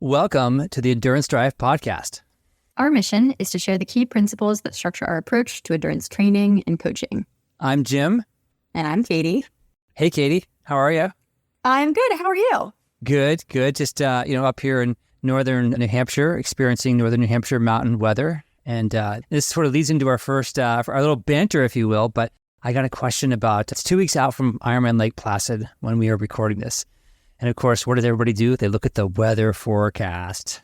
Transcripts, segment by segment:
Welcome to the Endurance Drive podcast. Our mission is to share the key principles that structure our approach to endurance training and coaching. I'm Jim. And I'm Katie. Hey, Katie. How are you? I'm good. How are you? Good. Just, up here in northern New Hampshire, experiencing northern New Hampshire mountain weather. And this sort of leads into our first, our little banter, if you will. But I got a question about, it's 2 weeks out from Ironman Lake Placid when we are recording this. And of course, what does everybody do? They look at the weather forecast.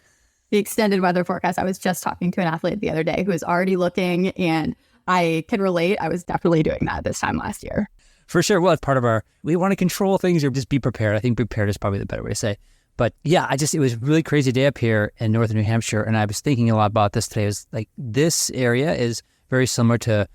The extended weather forecast. I was just talking to an athlete the other day who was already looking, and I can relate. I was definitely doing that this time last year. For sure. Well, it's part of we want to control things or just be prepared. I think prepared is probably the better way to say. But yeah, it was a really crazy day up here in northern New Hampshire. And I was thinking a lot about this today. It was like, this area is very similar to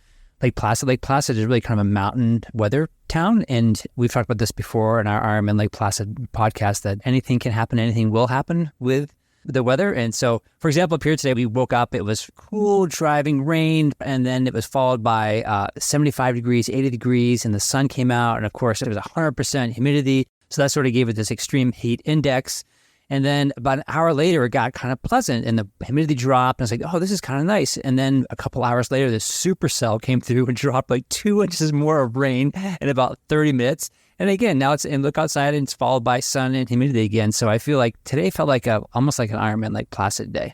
Lake Placid. Lake Placid is really kind of a mountain weather town. And we've talked about this before in our Ironman Lake Placid podcast, that anything can happen, anything will happen with the weather. And so, for example, up here today, we woke up, it was cool, driving rain, and then it was followed by 75 degrees, 80 degrees, and the sun came out. And of course, it was 100% humidity. So that sort of gave it this extreme heat index. And then about an hour later, it got kind of pleasant and the humidity dropped. And I was like, oh, this is kind of nice. And then a couple hours later, this supercell came through and dropped like 2 inches more of rain in about 30 minutes. And again, now and look outside and it's followed by sun and humidity again. So I feel like today felt like almost like an Ironman Lake Placid day.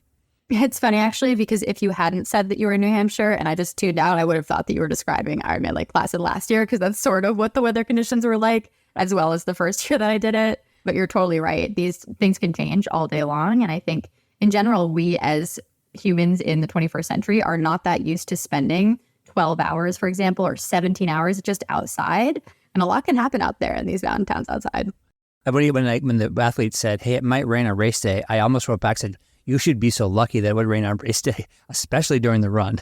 It's funny, actually, because if you hadn't said that you were in New Hampshire and I just tuned out, I would have thought that you were describing Ironman Lake Placid last year, because that's sort of what the weather conditions were like, as well as the first year that I did it. But you're totally right. These things can change all day long. And I think in general, we as humans in the 21st century are not that used to spending 12 hours, for example, or 17 hours just outside. And a lot can happen out there in these mountain towns outside. When the athlete said, hey, it might rain on race day, I almost wrote back and said, you should be so lucky that it would rain on race day, especially during the run.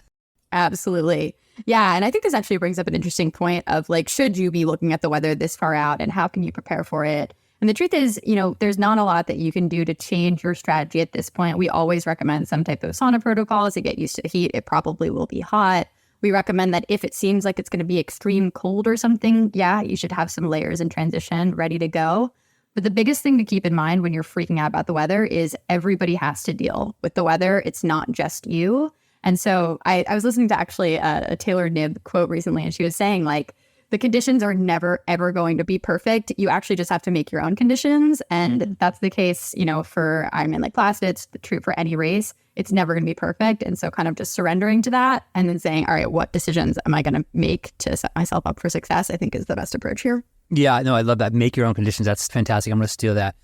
Absolutely. Yeah. And I think this actually brings up an interesting point of like, should you be looking at the weather this far out and how can you prepare for it? And the truth is, there's not a lot that you can do to change your strategy at this point. We always recommend some type of sauna protocols to get used to the heat. It probably will be hot. We recommend that if it seems like it's going to be extreme cold or something, yeah, you should have some layers in transition ready to go. But the biggest thing to keep in mind when you're freaking out about the weather is everybody has to deal with the weather. It's not just you. And so I was listening to actually a Taylor Knibb quote recently, and she was saying like, the conditions are never, ever going to be perfect. You actually just have to make your own conditions. And that's the case, for Ironman Lake Placid. It's true for any race. It's never going to be perfect. And so kind of just surrendering to that and then saying, all right, what decisions am I going to make to set myself up for success, I think is the best approach here. Yeah, no, I love that. Make your own conditions. That's fantastic. I'm going to steal that.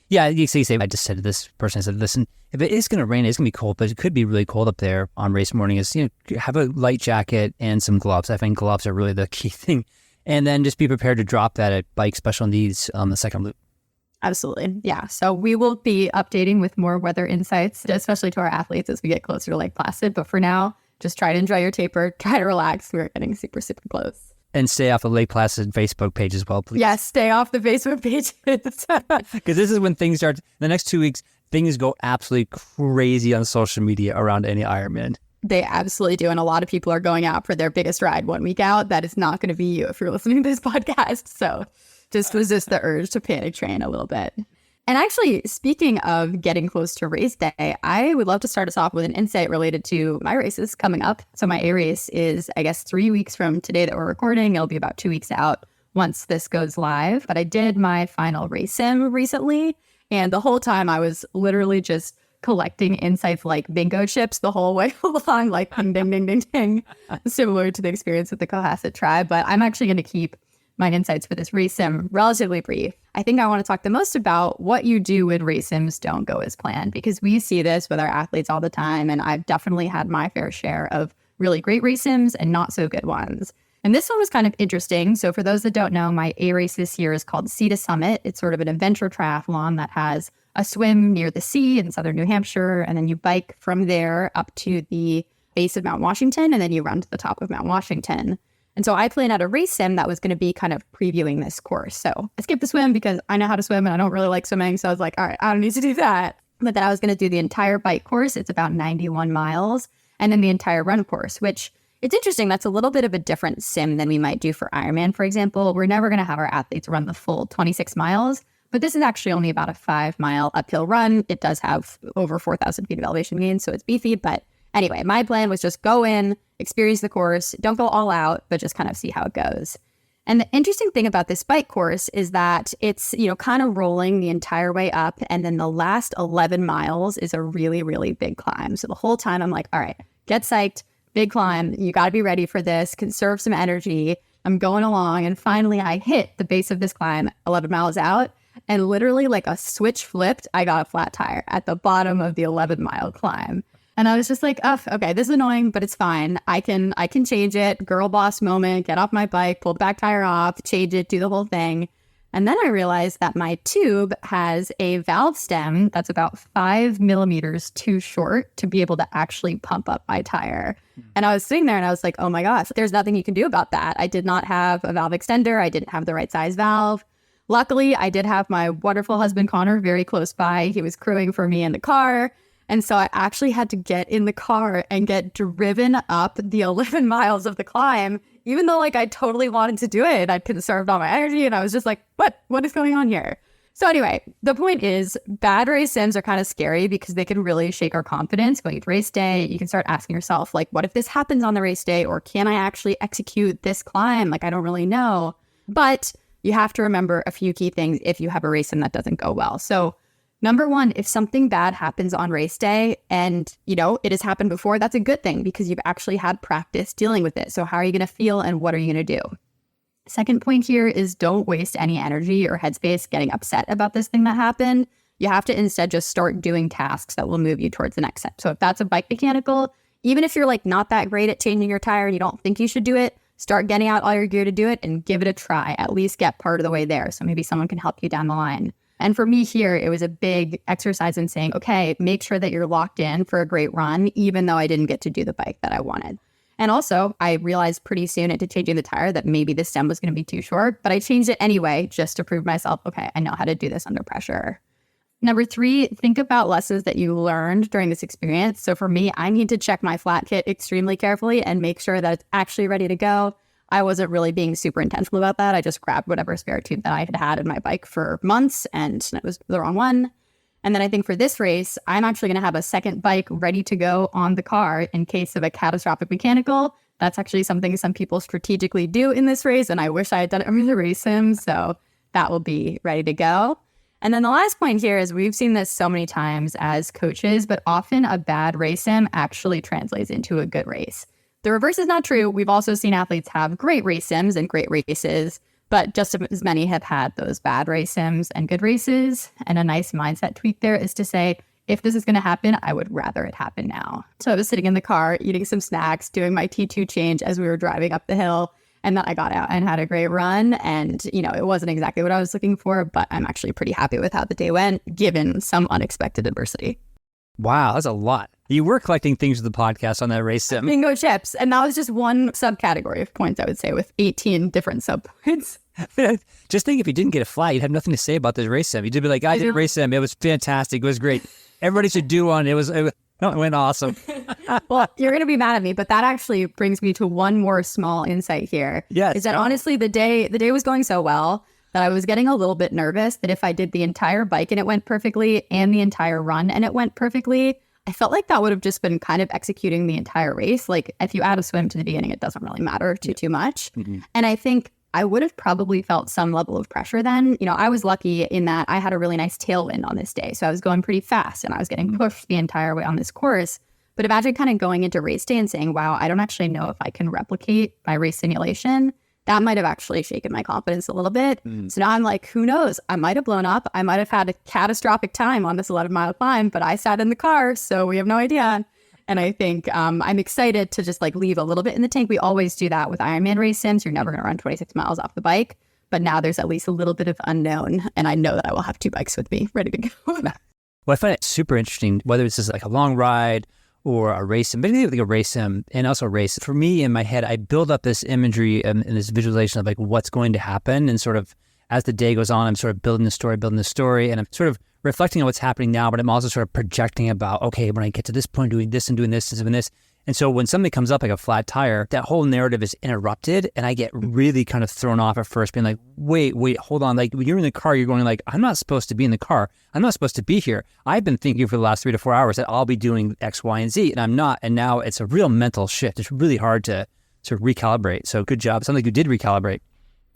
Yeah, you say, I just said to this person, I said, listen, if it is going to rain, it's going to be cold, but it could be really cold up there on race morning. Have a light jacket and some gloves. I think gloves are really the key thing. And then just be prepared to drop that at bike special needs on the second loop. Absolutely. Yeah. So we will be updating with more weather insights, especially to our athletes as we get closer to Lake Placid. But for now, just try to enjoy your taper. Try to relax. We're getting super, super close. And stay off the Lake Placid Facebook page as well, please. Yes, stay off the Facebook page. Because this is when things start. The next 2 weeks, things go absolutely crazy on social media around any Ironman. They absolutely do. And a lot of people are going out for their biggest ride 1 week out. That is not going to be you if you're listening to this podcast. So just resist the urge to panic train a little bit. And actually, speaking of getting close to race day, I would love to start us off with an insight related to my races coming up. So my A race is, 3 weeks from today that we're recording. It'll be about 2 weeks out once this goes live. But I did my final race sim recently. And the whole time I was literally just collecting insights like bingo chips the whole way along, like ding, ding, ding, ding, ding, similar to the experience with the Cohasset tribe. But I'm actually going to keep my insights for this race sim relatively brief. I think I want to talk the most about what you do when race sims don't go as planned, because we see this with our athletes all the time. And I've definitely had my fair share of really great race sims and not so good ones. And this one was kind of interesting. So for those that don't know, my A race this year is called Sea to Summit. It's sort of an adventure triathlon that has a swim near the sea in southern New Hampshire, and then you bike from there up to the base of Mount Washington, and then you run to the top of Mount Washington. And so I planned out a race sim that was going to be kind of previewing this course. So I skipped the swim because I know how to swim and I don't really like swimming. So I was like, all right, I don't need to do that. But then I was going to do the entire bike course. It's about 91 miles. And then the entire run course, which it's interesting. That's a little bit of a different sim than we might do for Ironman, for example. We're never going to have our athletes run the full 26 miles. But this is actually only about a 5-mile uphill run. It does have over 4,000 feet of elevation gain, so it's beefy. But anyway, my plan was just go in, experience the course, don't go all out, but just kind of see how it goes. And the interesting thing about this bike course is that it's, kind of rolling the entire way up. And then the last 11 miles is a really, really big climb. So the whole time I'm like, all right, get psyched, big climb. You got to be ready for this, conserve some energy. I'm going along. And finally I hit the base of this climb 11 miles out. And literally like a switch flipped, I got a flat tire at the bottom of the 11-mile climb. And I was just like, oh, okay, this is annoying, but it's fine. I can change it. Girl boss moment, get off my bike, pull the back tire off, change it, do the whole thing. And then I realized that my tube has a valve stem that's about 5 millimeters too short to be able to actually pump up my tire. And I was sitting there and I was like, oh my gosh, there's nothing you can do about that. I did not have a valve extender. I didn't have the right size valve. Luckily, I did have my wonderful husband, Connor, very close by. He was crewing for me in the car. And so I actually had to get in the car and get driven up the 11 miles of the climb, even though I totally wanted to do it. I'd conserved all my energy and I was just like, what is going on here? So anyway, the point is bad race sims are kind of scary because they can really shake our confidence going into race day. You can start asking yourself, what if this happens on the race day? Or can I actually execute this climb? I don't really know. But you have to remember a few key things if you have a race sim that doesn't go well. So number one, if something bad happens on race day and, it has happened before, that's a good thing because you've actually had practice dealing with it. So how are you going to feel and what are you going to do? Second point here is don't waste any energy or headspace getting upset about this thing that happened. You have to instead just start doing tasks that will move you towards the next step. So if that's a bike mechanical, even if you're not that great at changing your tire and you don't think you should do it, start getting out all your gear to do it and give it a try. At least get part of the way there. So maybe someone can help you down the line. And for me here, it was a big exercise in saying, okay, make sure that you're locked in for a great run, even though I didn't get to do the bike that I wanted. And also, I realized pretty soon into changing the tire that maybe the stem was going to be too short, but I changed it anyway, just to prove myself, okay, I know how to do this under pressure. Number 3, think about lessons that you learned during this experience. So for me, I need to check my flat kit extremely carefully and make sure that it's actually ready to go. I wasn't really being super intentional about that. I just grabbed whatever spare tube that I had had in my bike for months and it was the wrong one. And then I think for this race, I'm actually going to have a second bike ready to go on the car in case of a catastrophic mechanical. That's actually something some people strategically do in this race. And I wish I had done it with the race sim. So that will be ready to go. And then the last point here is we've seen this so many times as coaches, but often a bad race sim actually translates into a good race. The reverse is not true. We've also seen athletes have great race sims and great races, but just as many have had those bad race sims and good races. And a nice mindset tweak there is to say, if this is going to happen, I would rather it happen now. So I was sitting in the car, eating some snacks, doing my T2 change as we were driving up the hill. And then I got out and had a great run. And, it wasn't exactly what I was looking for, but I'm actually pretty happy with how the day went, given some unexpected adversity. Wow, that's a lot. You were collecting things with the podcast on that race sim. Bingo chips. And that was just one subcategory of points, I would say, with 18 different sub points. Just think if you didn't get a flat, you'd have nothing to say about this race sim. You'd be like, I did a race sim. It was fantastic. It was great. Everybody should do one. It went awesome. Well, you're going to be mad at me, but that actually brings me to one more small insight here. Yes. Is that honestly, the day was going so well that I was getting a little bit nervous that if I did the entire bike and it went perfectly and the entire run and it went perfectly, I felt like that would have just been kind of executing the entire race. If you add a swim to the beginning, it doesn't really matter too much. Mm-hmm. And I think I would have probably felt some level of pressure then. I was lucky in that I had a really nice tailwind on this day. So I was going pretty fast and I was getting pushed the entire way on this course. But imagine kind of going into race day and saying, wow, I don't actually know if I can replicate my race simulation. That might have actually shaken my confidence a little bit. So now I'm like, who knows? I might have blown up. I might have had a catastrophic time on this 11-mile climb, but I sat in the car, so we have no idea. And I think I'm excited to just leave a little bit in the tank. We always do that with Ironman race sims. You're never going to run 26 miles off the bike. But now there's at least a little bit of unknown. And I know that I will have 2 bikes with me ready to go. Well, I find it super interesting, whether it's just a long ride or a race sim, maybe a race sim and also a race. For me, in my head, I build up this imagery and this visualization of what's going to happen. And sort of as the day goes on, I'm sort of building the story, and I'm sort of reflecting on what's happening now, but I'm also sort of projecting about, okay, when I get to this point, doing this and doing this and doing this. And so when something comes up like a flat tire, that whole narrative is interrupted. And I get really kind of thrown off at first, being like, wait, hold on. Like when you're in the car, you're going like, I'm not supposed to be in the car. I'm not supposed to be here. I've been thinking for the last 3 to 4 hours that I'll be doing X, Y, and Z, and I'm not. And now it's a real mental shift. It's really hard to recalibrate. So good job. Sounds like you did recalibrate.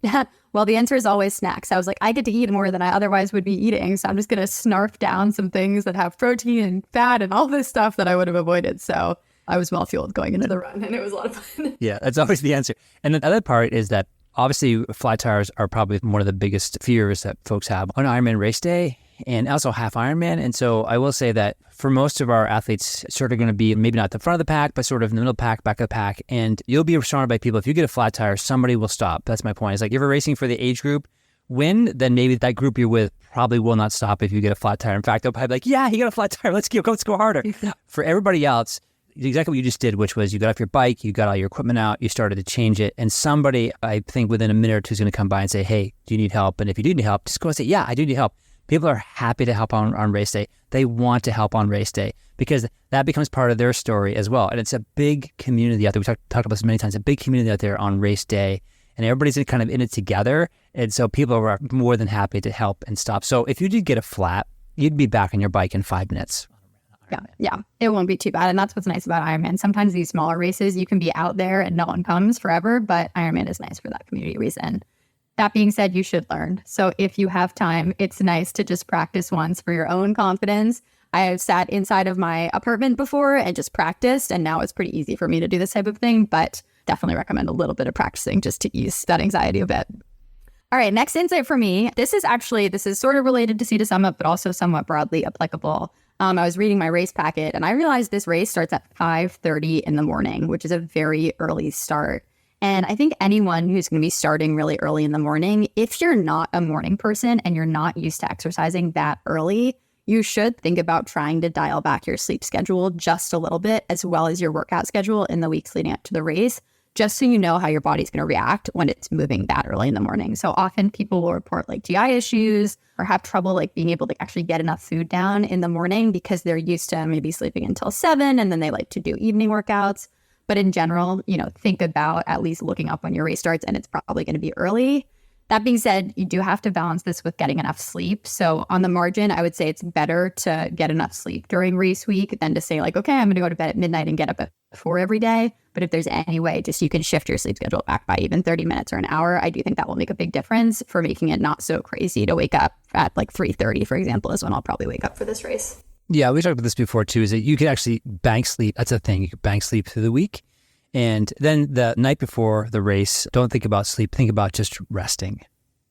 Yeah. Well, the answer is always snacks. I was like, I get to eat more than I otherwise would be eating. So I'm just going to snarf down some things that have protein and fat and all this stuff that I would have avoided. So I was well fueled going into the run, and it was a lot of fun. Yeah, that's always the answer. And the other part is that obviously flat tires are probably one of the biggest fears that folks have on Ironman race day and also half Ironman. And so I will say that for most of our athletes, it's sort of going to be maybe not the front of the pack, but sort of in the middle of the pack, back of the pack. And you'll be surrounded by people. If you get a flat tire, somebody will stop. That's my point. It's like if you're racing for the age group, then maybe that group you're with probably will not stop if you get a flat tire. In fact, they'll probably be like, yeah, you got a flat tire. Let's go harder. For everybody else, exactly what you just did, which was you got off your bike, you got all your equipment out, you started to change it, and somebody, I think within a minute or two, is going to come by and say, hey, do you need help? And if you do need help, just go and say, yeah, I do need help. People are happy to help on race day. They want to help on race day because that becomes part of their story as well. And it's a big community out there. We talked about this many times, a big community out there on race day, and everybody's kind of in it together. And so people are more than happy to help and stop. So if you did get a flat, you'd be back on your bike in 5 minutes. Yeah, it won't be too bad. And that's what's nice about Ironman. Sometimes these smaller races, you can be out there and no one comes forever, but Ironman is nice for that community reason. That being said, you should learn. So if you have time, it's nice to just practice once for your own confidence. I have sat inside of my apartment before and just practiced, and now it's pretty easy for me to do this type of thing, but definitely recommend a little bit of practicing just to ease that anxiety a bit. All right, next insight for me. This is sort of related to Sea to Summit, but also somewhat broadly applicable. I was reading my race packet and I realized this race starts at 5:30 in the morning, which is a very early start. And I think anyone who's going to be starting really early in the morning, if you're not a morning person and you're not used to exercising that early, you should think about trying to dial back your sleep schedule just a little bit, as well as your workout schedule in the weeks leading up to the race, just so you know how your body's going to react when it's moving that early in the morning. So often people will report like GI issues or have trouble like being able to actually get enough food down in the morning because they're used to maybe sleeping until 7 and then they like to do evening workouts. But in general, think about at least looking up when your race starts, and it's probably going to be early. That being said, you do have to balance this with getting enough sleep. So on the margin, I would say it's better to get enough sleep during race week than to say like, okay, I'm going to go to bed at midnight and get up at 4 every day. But if there's any way, just you can shift your sleep schedule back by even 30 minutes or an hour, I do think that will make a big difference for making it not so crazy to wake up at like 3:30, for example, is when I'll probably wake up for this race. Yeah, we talked about this before too, is that you can actually bank sleep. That's a thing. You can bank sleep through the week. And then the night before the race, don't think about sleep. Think about just resting.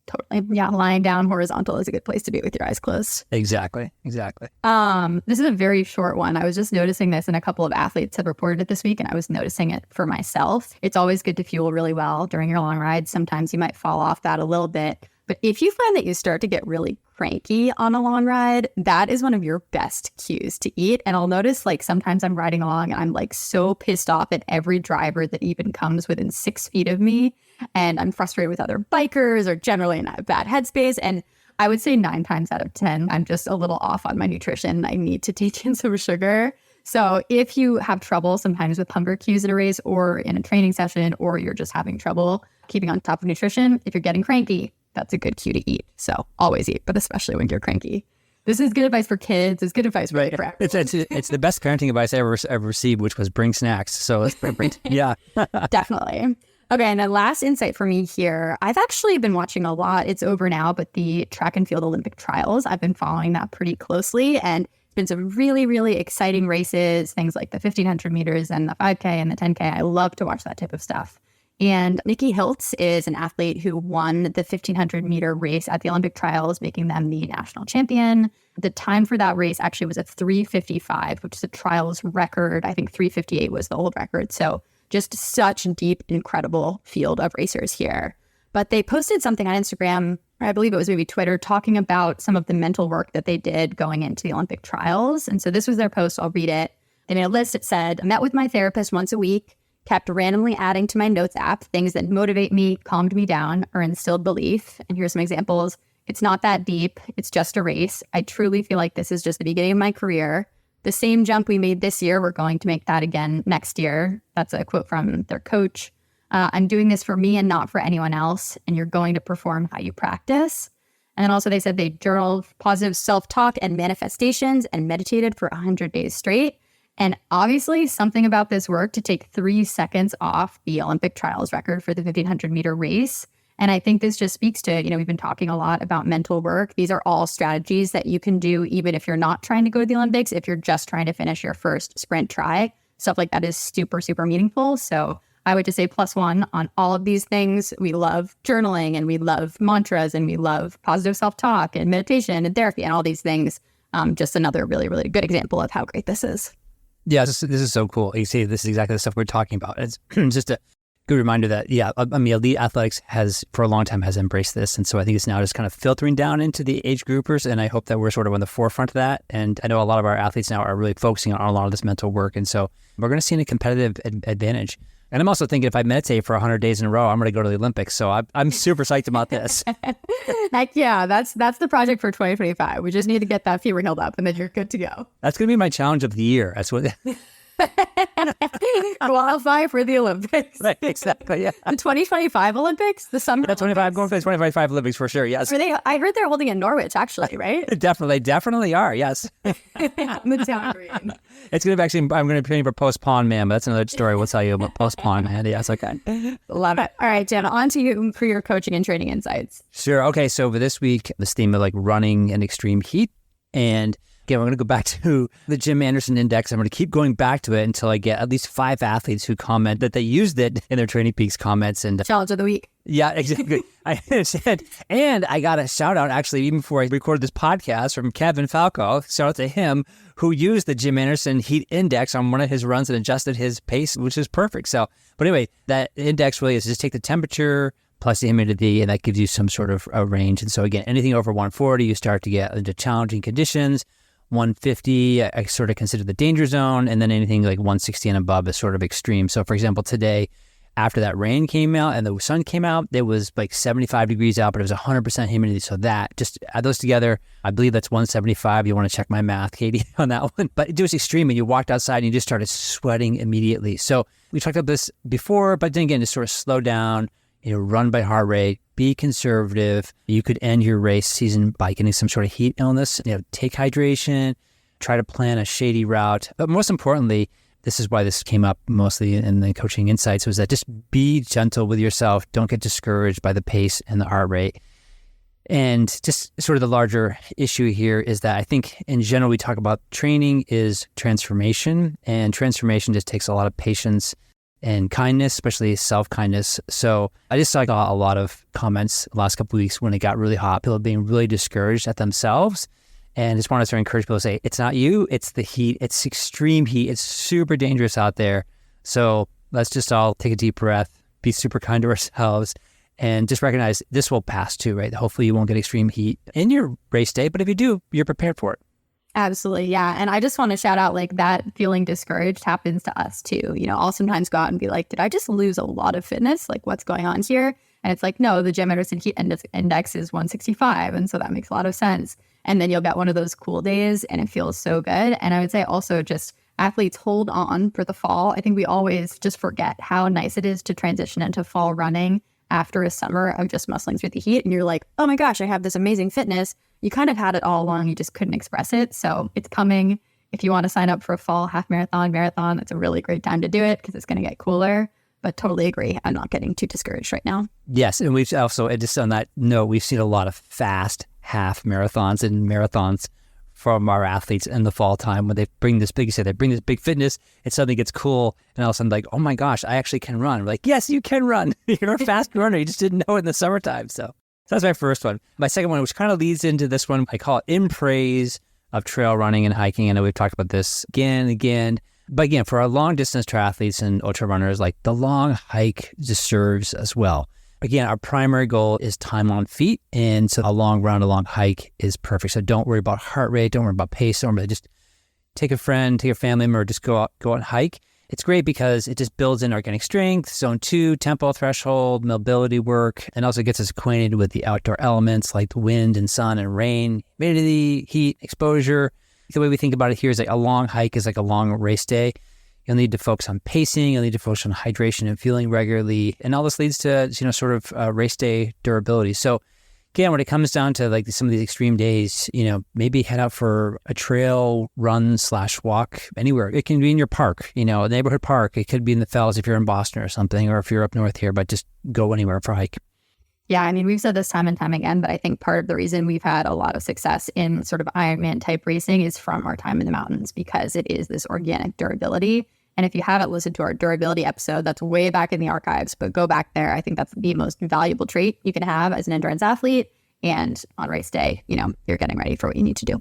Totally. Yeah, lying down horizontal is a good place to be with your eyes closed. Exactly. This is a very short one. I was just noticing this, and a couple of athletes have reported it this week, and I was noticing it for myself. It's always good to fuel really well during your long ride. Sometimes you might fall off that a little bit. But if you find that you start to get really cranky on a long ride, that is one of your best cues to eat. And I'll notice like sometimes I'm riding along and I'm like so pissed off at every driver that even comes within 6 feet of me. And I'm frustrated with other bikers or generally in a bad headspace. And I would say 9 times out of 10, I'm just a little off on my nutrition. I need to take in some sugar. So if you have trouble sometimes with hunger cues in a race or in a training session, or you're just having trouble keeping on top of nutrition, if you're getting cranky, that's a good cue to eat. So always eat, but especially when you're cranky. This is good advice for kids. It's good advice for everyone. It's the best parenting advice I ever received, which was bring snacks. So it's perfect. Yeah. Definitely. Okay, and then last insight for me here. I've actually been watching a lot. It's over now, but the track and field Olympic trials, I've been following that pretty closely. And it's been some really, really exciting races, things like the 1,500 meters and the 5K and the 10K. I love to watch that type of stuff. And Nikki Hiltz is an athlete who won the 1,500 meter race at the Olympic trials, making them the national champion. The time for that race actually was a 3:55, which is a trials record. I think 3:58 was the old record. So just such deep, incredible field of racers here. But they posted something on Instagram, or I believe it was maybe Twitter, talking about some of the mental work that they did going into the Olympic trials. And so this was their post. I'll read it. They made a list. It said, I met with my therapist once a week, kept randomly adding to my notes app things that motivate me, calmed me down, or instilled belief. And here's some examples. It's not that deep. It's just a race. I truly feel like this is just the beginning of my career. the same jump we made this year, we're going to make that again next year. That's a quote from their coach. I'm doing this for me and not for anyone else. And you're going to perform how you practice. And then also they said they journaled positive self-talk and manifestations and meditated for 100 days straight. And obviously something about this work to take 3 seconds off the Olympic trials record for the 1500 meter race. And I think this just speaks to, we've been talking a lot about mental work. These are all strategies that you can do even if you're not trying to go to the Olympics, if you're just trying to finish your first sprint try. Stuff like that is super, super meaningful. So I would just say +1 on all of these things. We love journaling and we love mantras and we love positive self-talk and meditation and therapy and all these things. Just another really, really good example of how great this is. Yeah, this is so cool. You see, this is exactly the stuff we're talking about. It's just a good reminder that, elite athletics for a long time has embraced this. And so I think it's now just kind of filtering down into the age groupers. And I hope that we're sort of on the forefront of that. And I know a lot of our athletes now are really focusing on a lot of this mental work. And so we're going to see a competitive advantage. And I'm also thinking if I meditate for 100 days in a row, I'm going to go to the Olympics. So I'm super psyched about this. Heck yeah, that's the project for 2025. We just need to get that fever healed up and then you're good to go. That's going to be my challenge of the year. That's what... Qualify for the Olympics. Right, exactly, yeah. The 2025 Olympics? The summer That's 25, going for the 2025 Olympics for sure, yes. I heard they're holding in Norwich, actually, right? Definitely are, yes. The town green. It's going to be actually, I'm going to be paying for Postpone Man, but that's another story we'll tell you about Postpone Man. Yes, okay. Love it. All right, Jen, on to you for your coaching and training insights. Sure. Okay, so for this week, this theme of running in extreme heat. And again, we're going to go back to the Jim Anderson Index. I'm going to keep going back to it until I get at least 5 athletes who comment that they used it in their Training Peaks comments. And challenge of the week. Yeah, exactly. I said, and I got a shout out actually, even before I recorded this podcast, from Kevin Falco. Shout out to him, who used the Jim Anderson Heat Index on one of his runs and adjusted his pace, which is perfect. So, but anyway, that index really is just take the temperature plus the humidity, and that gives you some sort of a range. And so again, anything over 140, you start to get into challenging conditions. 150, I sort of consider the danger zone, and then anything like 160 and above is sort of extreme. So for example, today, after that rain came out and the sun came out, it was like 75 degrees out, but it was 100% humidity. So that, just add those together, I believe that's 175. You want to check my math, Katie, on that one. But it was extreme, and you walked outside and you just started sweating immediately. So we talked about this before, but then again, just sort of slow down, run by heart rate, be conservative. You could end your race season by getting some sort of heat illness. Take hydration, try to plan a shady route. But most importantly, this is why this came up mostly in the coaching insights, was that just be gentle with yourself. Don't get discouraged by the pace and the heart rate. And just sort of the larger issue here is that I think in general, we talk about training is transformation, and transformation just takes a lot of patience and kindness, especially self-kindness. So I just saw a lot of comments the last couple of weeks when it got really hot, people being really discouraged at themselves. And just wanted to encourage people to say, it's not you, it's the heat. It's extreme heat. It's super dangerous out there. So let's just all take a deep breath, be super kind to ourselves, and just recognize this will pass too, right? Hopefully you won't get extreme heat in your race day, but if you do, you're prepared for it. Absolutely. Yeah. And I just want to shout out, that feeling discouraged happens to us too. I'll sometimes go out and be like, did I just lose a lot of fitness? What's going on here? And it's like, no, the Jim Anderson Heat Index is 165. And so that makes a lot of sense. And then you'll get one of those cool days and it feels so good. And I would say also just athletes hold on for the fall. I think we always just forget how nice it is to transition into fall running after a summer of just muscling through the heat. And you're like, oh my gosh, I have this amazing fitness. You kind of had it all along. You just couldn't express it. So it's coming. If you want to sign up for a fall half marathon, it's a really great time to do it because it's going to get cooler. But totally agree. I'm not getting too discouraged right now. Yes. And we've also, just on that note, we've seen a lot of fast half marathons and marathons from our athletes in the fall time when they bring this big fitness, it suddenly gets cool. And all of a sudden, oh my gosh, I actually can run. We're like, yes, you can run. You're a fast runner. You just didn't know it in the summertime. So that's my first one. My second one, which kind of leads into this one, I call it in praise of trail running and hiking. I know we've talked about this again and again. But again, for our long distance triathletes and ultra runners, the long hike just serves as well. Again, our primary goal is time on feet. And so a long run, a long hike is perfect. So don't worry about heart rate. Don't worry about pace. Don't worry, just take a friend, take a family member, just go out and hike. It's great because it just builds in organic strength, zone 2, tempo threshold, mobility work, and also gets us acquainted with the outdoor elements like the wind and sun and rain, humidity, heat, exposure. The way we think about it here is like a long hike is like a long race day. You'll need to focus on pacing. You'll need to focus on hydration and fueling regularly. And all this leads to, sort of race day durability. So again, when it comes down to like some of these extreme days, maybe head out for a trail run/walk anywhere. It can be in your park, a neighborhood park. It could be in the Fells if you're in Boston or something, or if you're up north here, but just go anywhere for a hike. Yeah, I mean, we've said this time and time again, but I think part of the reason we've had a lot of success in sort of Ironman type racing is from our time in the mountains, because it is this organic durability. And if you haven't listened to our durability episode, that's way back in the archives, but go back there. I think that's the most valuable trait you can have as an endurance athlete. And on race day, you're getting ready for what you need to do.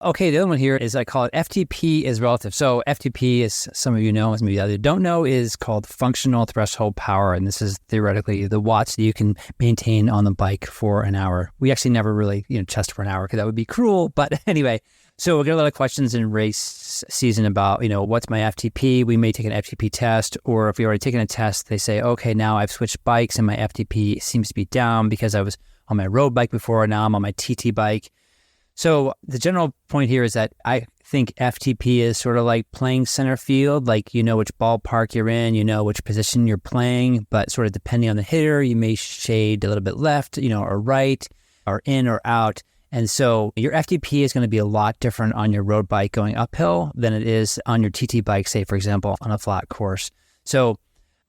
Okay, the other one here is I call it FTP is relative. So FTP, as some of you know, as maybe others don't know, is called functional threshold power. And this is theoretically the watts that you can maintain on the bike for an hour. We actually never really, test for an hour because that would be cruel. But anyway, so we'll get a lot of questions in race season about, what's my FTP? We may take an FTP test, or if you've already taken a test, they say, okay, now I've switched bikes and my FTP seems to be down because I was on my road bike before, now I'm on my TT bike. So the general point here is that I think FTP is sort of like playing center field, like you know which ballpark you're in, you know which position you're playing, but sort of depending on the hitter, you may shade a little bit left, or right, or in or out. And so your FTP is going to be a lot different on your road bike going uphill than it is on your TT bike, say, for example, on a flat course. So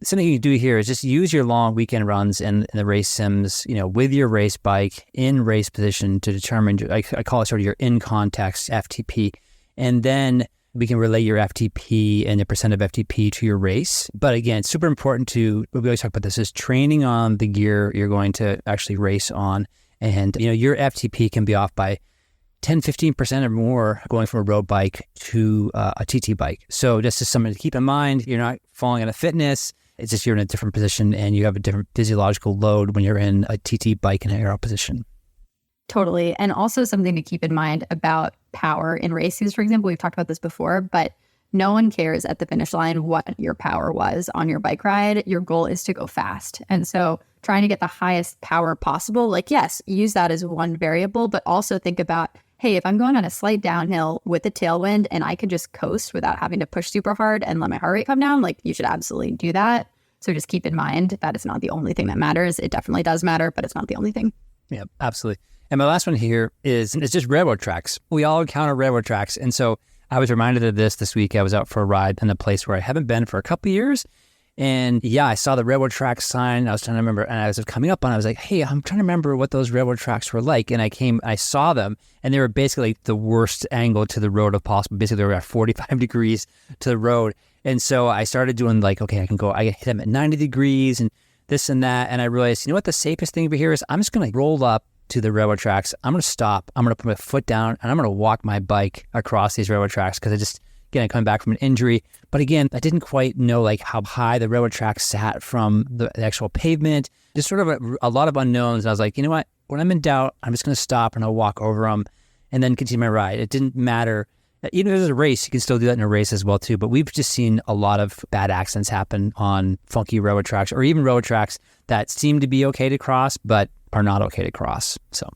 something you can do here is just use your long weekend runs and the race sims, with your race bike in race position to determine, I call it sort of your in context FTP. And then we can relate your FTP and the percent of FTP to your race. But again, it's super important we always talk about this, is training on the gear you're going to actually race on. And, your FTP can be off by 10, 15% or more going from a road bike to a TT bike. So this is something to keep in mind. You're not falling out of fitness. It's just you're in a different position and you have a different physiological load when you're in a TT bike in an aero position. Totally. And also something to keep in mind about power in races, for example, we've talked about this before, but no one cares at the finish line what your power was on your bike ride. Your goal is to go fast. And so trying to get the highest power possible, yes, use that as one variable, but also think about, hey, if I'm going on a slight downhill with a tailwind and I can just coast without having to push super hard and let my heart rate come down, you should absolutely do that. So just keep in mind that is not the only thing that matters. It definitely does matter, but it's not the only thing. Yeah, absolutely. And my last one here is just railroad tracks. We all encounter railroad tracks. And so I was reminded of this week. I was out for a ride in a place where I haven't been for a couple of years. And yeah, I saw the railroad tracks sign. I was trying to remember, and I was coming up on it. I was like, hey, I'm trying to remember what those railroad tracks were like. And I saw them, and they were basically the worst angle to the road of possible. Basically, they were at 45 degrees to the road. And so I started doing I hit them at 90 degrees and this and that. And I realized, what the safest thing over here is I'm just going to roll up to the railroad tracks. I'm going to stop. I'm going to put my foot down and I'm going to walk my bike across these railroad tracks because again, coming back from an injury. But again, I didn't quite know how high the railroad tracks sat from the actual pavement. Just sort of a lot of unknowns. And I was like, you know what? When I'm in doubt, I'm just going to stop and I'll walk over them and then continue my ride. It didn't matter. Even if there's a race, you can still do that in a race as well too. But we've just seen a lot of bad accidents happen on funky railroad tracks or even road tracks that seem to be okay to cross, but are not okay to cross. So.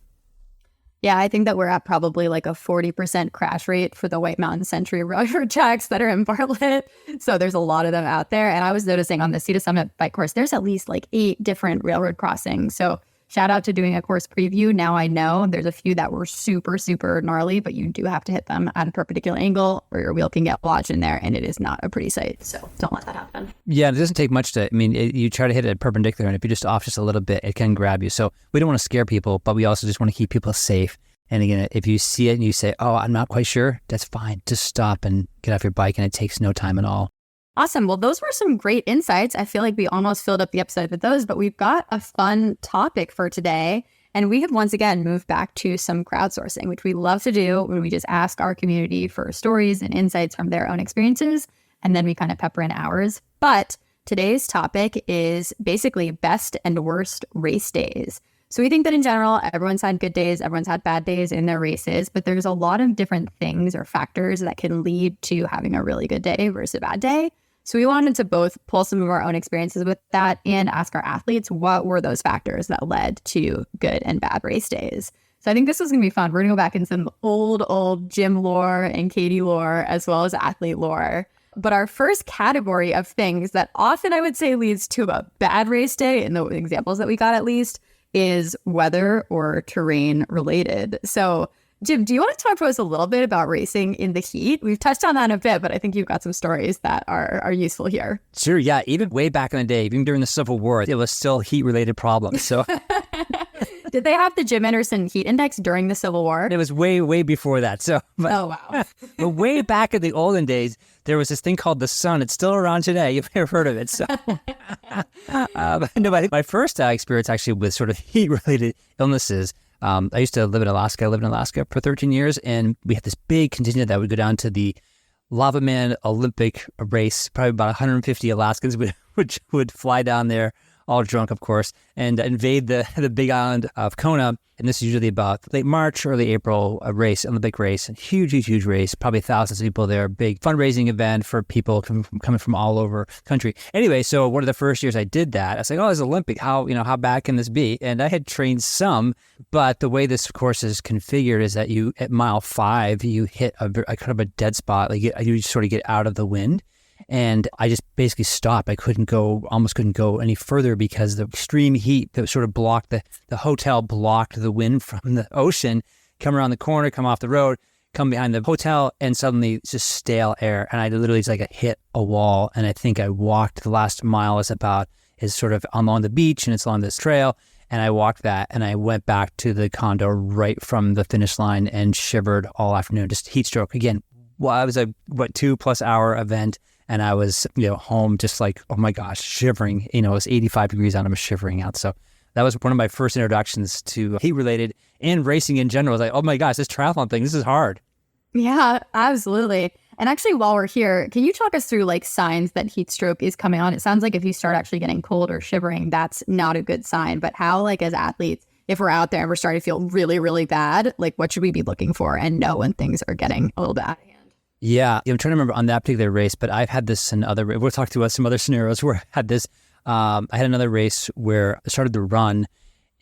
Yeah, I think that we're at probably a 40% crash rate for the White Mountain Century railroad tracks that are in Bartlett. So there's a lot of them out there. And I was noticing on the Sea to Summit bike course, there's at least 8 different railroad crossings. So shout out to doing a course preview. Now I know there's a few that were super, super gnarly, but you do have to hit them at a perpendicular angle or your wheel can get lodged in there and it is not a pretty sight. So don't let that happen. Yeah, it doesn't take much you try to hit it perpendicular and if you're just off just a little bit, it can grab you. So we don't want to scare people, but we also just want to keep people safe. And again, if you see it and you say, oh, I'm not quite sure, that's fine. Just stop and get off your bike and it takes no time at all. Awesome. Well, those were some great insights. I feel like we almost filled up the episode with those, but we've got a fun topic for today. And we have once again moved back to some crowdsourcing, which we love to do when we just ask our community for stories and insights from their own experiences. And then we kind of pepper in ours. But today's topic is basically best and worst race days. So we think that in general, everyone's had good days, everyone's had bad days in their races, but there's a lot of different things or factors that can lead to having a really good day versus a bad day. So we wanted to both pull some of our own experiences with that and ask our athletes what were those factors that led to good and bad race days. So I think this is going to be fun. We're going to go back in some old gym lore and Katie lore, as well as athlete lore. But our first category of things that often I would say leads to a bad race day, in the examples that we got at least, is weather or terrain related. So Jim, do you want to talk to us a little bit about racing in the heat? We've touched on that a bit, but I think you've got some stories that are useful here. Sure, yeah. Even way back in the day, even during the Civil War, it was still heat-related problems. So did they have the Jim Anderson heat index during the Civil War? It was way before that. So, oh, wow. But way back in the olden days, there was this thing called the sun. It's still around today. You've never heard of it. So, no, my first experience actually with sort of heat-related illnesses. I used to live in Alaska. I lived in Alaska for 13 years, and we had this big contingent that would go down to the Lava Man Olympic race. Probably about 150 Alaskans would fly down there, all drunk, of course, and invade the big island of Kona. And this is usually about late March, early April, a race, Olympic race, a huge race, probably thousands of people there, big fundraising event for people coming from all over the country. Anyway, so one of the first years I did that, I was like, oh, it's Olympic. How bad can this be? And I had trained some, but the way this course is configured is that you, at mile 5, you hit a kind of a dead spot. Like you sort of get out of the wind. And I just basically stopped. I almost couldn't go any further because the extreme heat that sort of blocked the hotel blocked the wind from the ocean, come around the corner, come off the road, come behind the hotel, and suddenly it's just stale air. And I literally just like hit a wall. And I think I walked the last mile is sort of along the beach and it's along this trail. And I walked that and I went back to the condo right from the finish line and shivered all afternoon, just heat stroke. Again, well, it was a 2+ hour event. And I was, home just like, oh my gosh, shivering. It was 85 degrees out. I'm shivering out. So that was one of my first introductions to heat-related and racing in general. I was like, oh my gosh, this triathlon thing, this is hard. Yeah, absolutely. And actually, while we're here, can you talk us through like signs that heat stroke is coming on? It sounds like if you start actually getting cold or shivering, that's not a good sign. But how, like as athletes, if we're out there and we're starting to feel really, really bad, like what should we be looking for and know when things are getting a little bad? Yeah, I'm trying to remember on that particular race, but I've had this in other. We'll talk to some other scenarios where I had this. I had another race where I started to run,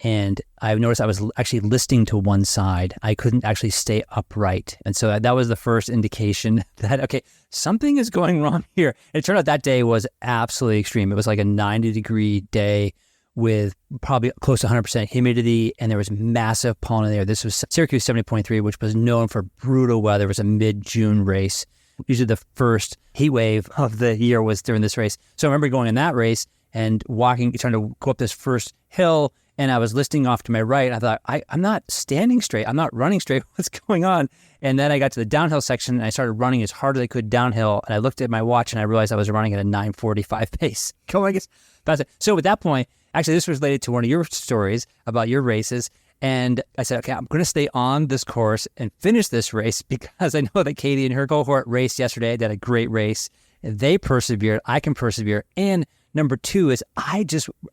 and I noticed I was actually listing to one side. I couldn't actually stay upright, and so that was the first indication that okay, something is going wrong here. And it turned out that day was absolutely extreme. It was like a 90-degree day with probably close to 100% humidity, and there was massive pollen in the air. This was Syracuse 70.3, which was known for brutal weather. It was a mid-June race. Usually the first heat wave of the year was during this race. So I remember going in that race and trying to go up this first hill, and I was listing off to my right. I thought, I'm not standing straight. I'm not running straight. What's going on? And then I got to the downhill section, and I started running as hard as I could downhill, and I looked at my watch, and I realized I was running at a 9:45 pace. I guess that's it. So at that point, actually, this was related to one of your stories about your races. And I said, okay, I'm going to stay on this course and finish this race because I know that Katie and her cohort raced yesterday. They had a great race. They persevered. I can persevere. And number 2 is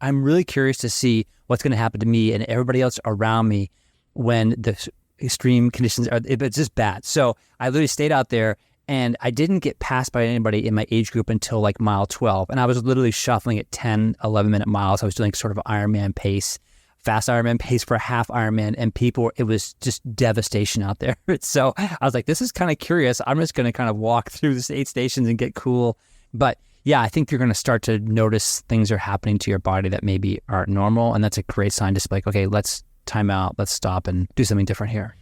I'm really curious to see what's going to happen to me and everybody else around me when the extreme conditions it's just bad. So I literally stayed out there. And I didn't get passed by anybody in my age group until like mile 12. And I was literally shuffling at 10, 11-minute miles. I was doing sort of Ironman pace, fast Ironman pace for a half Ironman. And it was just devastation out there. So I was like, this is kind of curious. I'm just going to kind of walk through the 8 stations and get cool. But yeah, I think you're going to start to notice things are happening to your body that maybe aren't normal. And that's a great sign to be like, okay, let's time out. Let's stop and do something different here.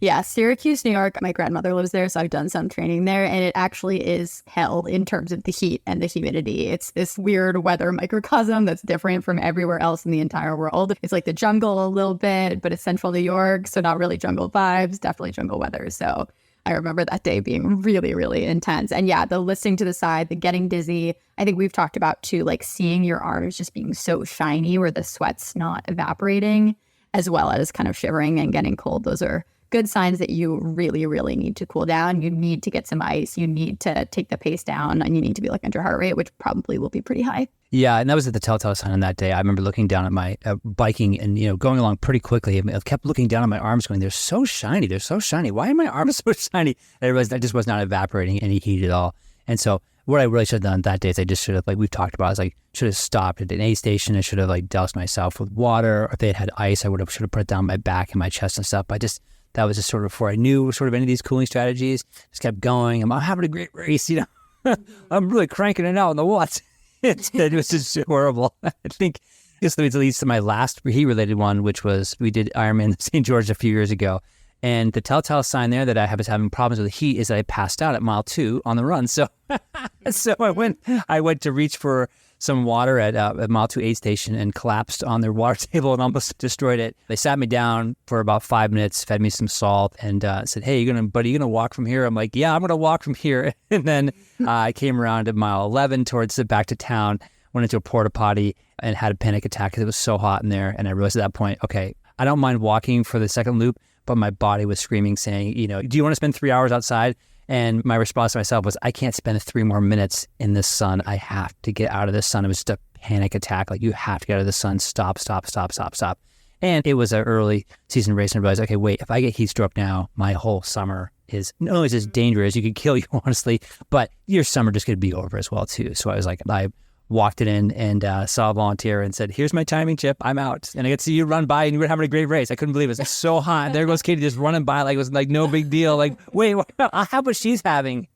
Yeah, Syracuse, New York. My grandmother lives there, so I've done some training there, and it actually is hell in terms of the heat and the humidity. It's this weird weather microcosm that's different from everywhere else in the entire world. It's like the jungle a little bit, but it's central New York, so not really jungle vibes, definitely jungle weather. So I remember that day being really, really intense. And yeah, the listing to the side, the getting dizzy. I think we've talked about too, like seeing your arms just being so shiny where the sweat's not evaporating, as well as kind of shivering and getting cold. Those are good signs that you really, really need to cool down. You need to get some ice. You need to take the pace down, and you need to be looking at your heart rate, which probably will be pretty high. Yeah, and that was at the telltale sign on that day. I remember looking down at my biking and, going along pretty quickly. I kept looking down at my arms going, they're so shiny. They're so shiny. Why are my arms so shiny? And I realized I just was not evaporating any heat at all. And so what I really should have done that day is I just should have, like we've talked about, is like should have stopped at an aid station. I should have like doused myself with water. Or if they had ice, I should have put it down my back and my chest and stuff. That was just sort of before I knew sort of any of these cooling strategies. Just kept going. I'm having a great race, I'm really cranking it out in the watts. It was just horrible. I think this leads to my last heat-related one, which was we did Ironman St. George a few years ago. And the telltale sign there that I was having problems with the heat is that I passed out at mile 2 on the run. So I went to reach for some water at mile 2 aid station and collapsed on their water table and almost destroyed it. They sat me down for about 5 minutes, fed me some salt, and said, "Hey, you gonna walk from here?" I'm like, "Yeah, I'm gonna walk from here." And then I came around at mile 11 towards the back to town, went into a porta potty and had a panic attack because it was so hot in there. And I realized at that point, okay, I don't mind walking for the second loop, but my body was screaming, saying, "Do you want to spend 3 hours outside?" And my response to myself was, I can't spend 3 more minutes in this sun. I have to get out of this sun. It was just a panic attack. Like, you have to get out of the sun. Stop. And it was an early season race, and I realized, okay, wait, if I get heat stroke now, my whole summer is not only just dangerous, you could kill you, honestly, but your summer just could be over as well, too. So I was like, I walked it in and saw a volunteer and said, "Here's my timing chip. I'm out." And I got to see you run by and you were having a great race. I couldn't believe it. It was so hot. There goes Katie just running by like it was like no big deal. Like, wait, how about she's having?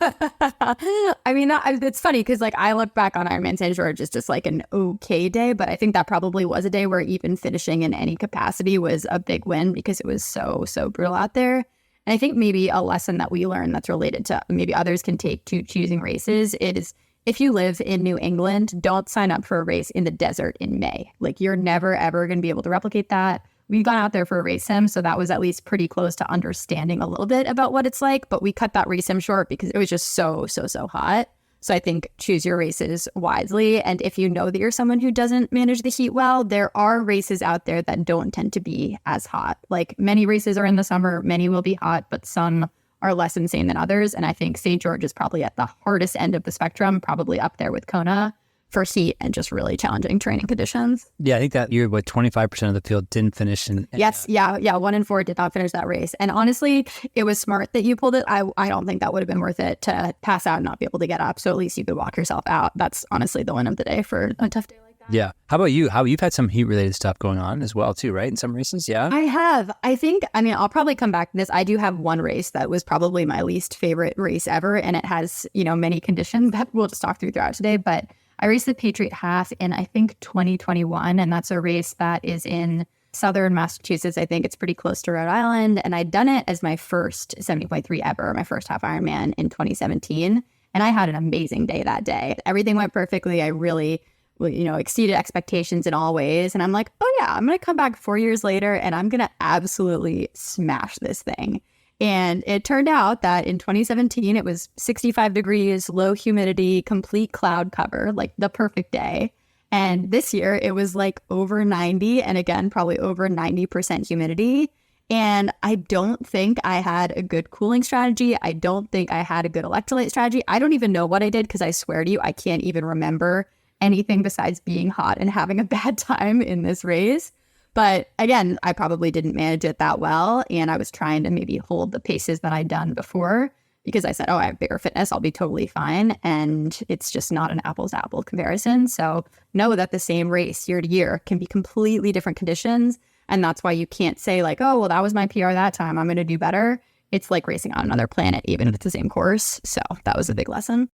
I mean, it's funny because like I look back on Ironman St. George as just like an okay day, but I think that probably was a day where even finishing in any capacity was a big win because it was so brutal out there. And I think maybe a lesson that we learned that's related to maybe others can take to choosing races is, if you live in New England, don't sign up for a race in the desert in May. Like, you're never, ever going to be able to replicate that. We've gone out there for a race sim, so that was at least pretty close to understanding a little bit about what it's like. But we cut that race sim short because it was just so hot. So I think choose your races wisely. And if you know that you're someone who doesn't manage the heat well, there are races out there that don't tend to be as hot. Like, many races are in the summer, many will be hot, but some are less insane than others. And I think St. George is probably at the hardest end of the spectrum, probably up there with Kona for heat and just really challenging training conditions. Yeah, I think that year, 25% of the field didn't finish. Yes, 1 in 4 did not finish that race. And honestly, it was smart that you pulled it. I don't think that would have been worth it to pass out and not be able to get up. So at least you could walk yourself out. That's honestly the win of the day for a tough day like that. Yeah. How about you? You've had some heat-related stuff going on as well, too, right? In some races, yeah? I have. I'll probably come back to this. I do have one race that was probably my least favorite race ever, and it has, many conditions that we'll just talk through throughout today. But I raced the Patriot Half in, I think, 2021, and that's a race that is in southern Massachusetts. I think it's pretty close to Rhode Island, and I'd done it as my first 70.3 ever, my first half Ironman in 2017, and I had an amazing day that day. Everything went perfectly. I really exceeded expectations in all ways. And I'm like, oh yeah, I'm going to come back 4 years later and I'm going to absolutely smash this thing. And it turned out that in 2017, it was 65 degrees, low humidity, complete cloud cover, like the perfect day. And this year it was like over 90, and again, probably over 90% humidity. And I don't think I had a good cooling strategy. I don't think I had a good electrolyte strategy. I don't even know what I did because I swear to you, I can't even remember anything besides being hot and having a bad time in this race. But again, I probably didn't manage it that well. And I was trying to maybe hold the paces that I'd done before because I said, oh, I have bigger fitness, I'll be totally fine. And it's just not an apples to apples comparison. So know that the same race year to year can be completely different conditions. And that's why you can't say like, oh, well, that was my PR that time, I'm going to do better. It's like racing on another planet, even if it's the same course. So that was a big lesson.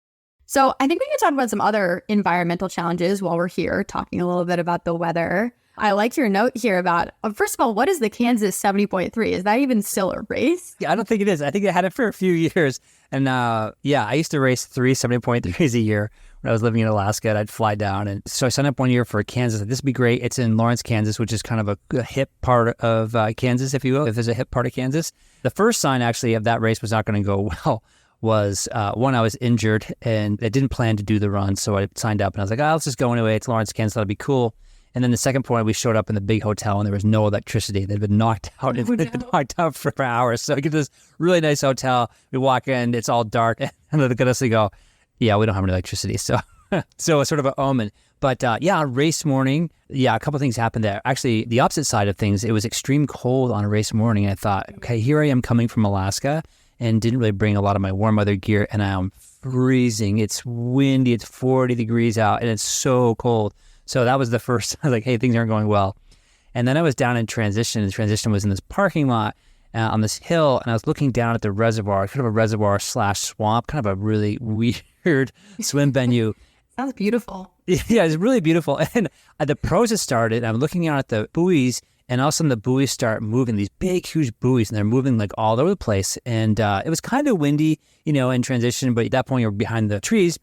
So I think we can talk about some other environmental challenges while we're here, talking a little bit about the weather. I like your note here about, first of all, what is the Kansas 70.3? Is that even still a race? Yeah, I don't think it is. I think I had it for a few years. And I used to race 3 70.3s a year when I was living in Alaska, and I'd fly down. And so I signed up one year for Kansas. This would be great. It's in Lawrence, Kansas, which is kind of a hip part of Kansas, if you will, if there's a hip part of Kansas. The first sign actually of that race was not going to go well. Was one, I was injured and I didn't plan to do the run. So I signed up and I was like, let's just go anyway. It's Lawrence, Kansas. That'll be cool. And then the second point, we showed up in the big hotel and there was no electricity. They'd been knocked out. It's been knocked out for hours. So I get this really nice hotel. We walk in, it's all dark. And they look at us and go, yeah, we don't have any electricity. So it's sort of an omen. But race morning, a couple of things happened there. Actually, the opposite side of things, it was extreme cold on a race morning. I thought, okay, here I am coming from Alaska and didn't really bring a lot of my warm weather gear, and I'm freezing. It's windy. It's 40 degrees out, and it's so cold. So that was the first, I was like, hey, things aren't going well. And then I was down in transition. The transition was in this parking lot on this hill, and I was looking down at the reservoir, kind of a reservoir / swamp, kind of a really weird swim venue. Sounds beautiful. Yeah, it's really beautiful. And the pros had started, and I'm looking out at the buoys, and all of a sudden the buoys start moving, these big, huge buoys, and they're moving like all over the place. And it was kind of windy, in transition, but at that point you're behind the trees.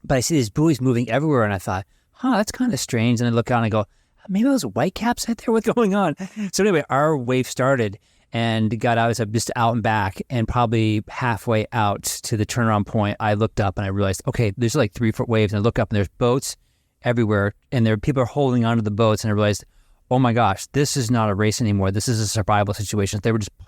But I see these buoys moving everywhere, and I thought, that's kind of strange. And I look out and I go, maybe those whitecaps out there, what's going on? So anyway, our wave started and got out, just out and back, and probably halfway out to the turnaround point, I looked up and I realized, okay, there's like 3-foot waves, and I look up and there's boats everywhere, and there are people are holding onto the boats, and I realized, oh my gosh, this is not a race anymore. This is a survival situation.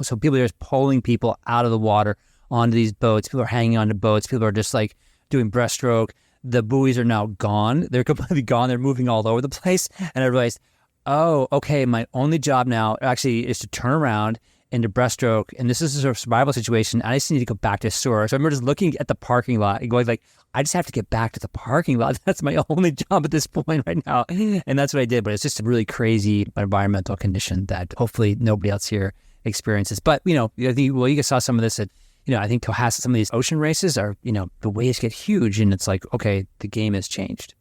So people are just pulling people out of the water onto these boats. People are hanging onto boats. People are just like doing breaststroke. The buoys are now gone. They're completely gone. They're moving all over the place. And I realized, oh, okay, my only job now actually is to turn around into breaststroke, and this is a survival situation. I just need to go back to shore. So I remember just looking at the parking lot and going like, I just have to get back to the parking lot. That's my only job at this point right now. And that's what I did. But it's just a really crazy environmental condition that hopefully nobody else here experiences. But, I think, you guys saw some of this at, I think Cohasset, some of these ocean races are, the waves get huge, and it's like, okay, the game has changed.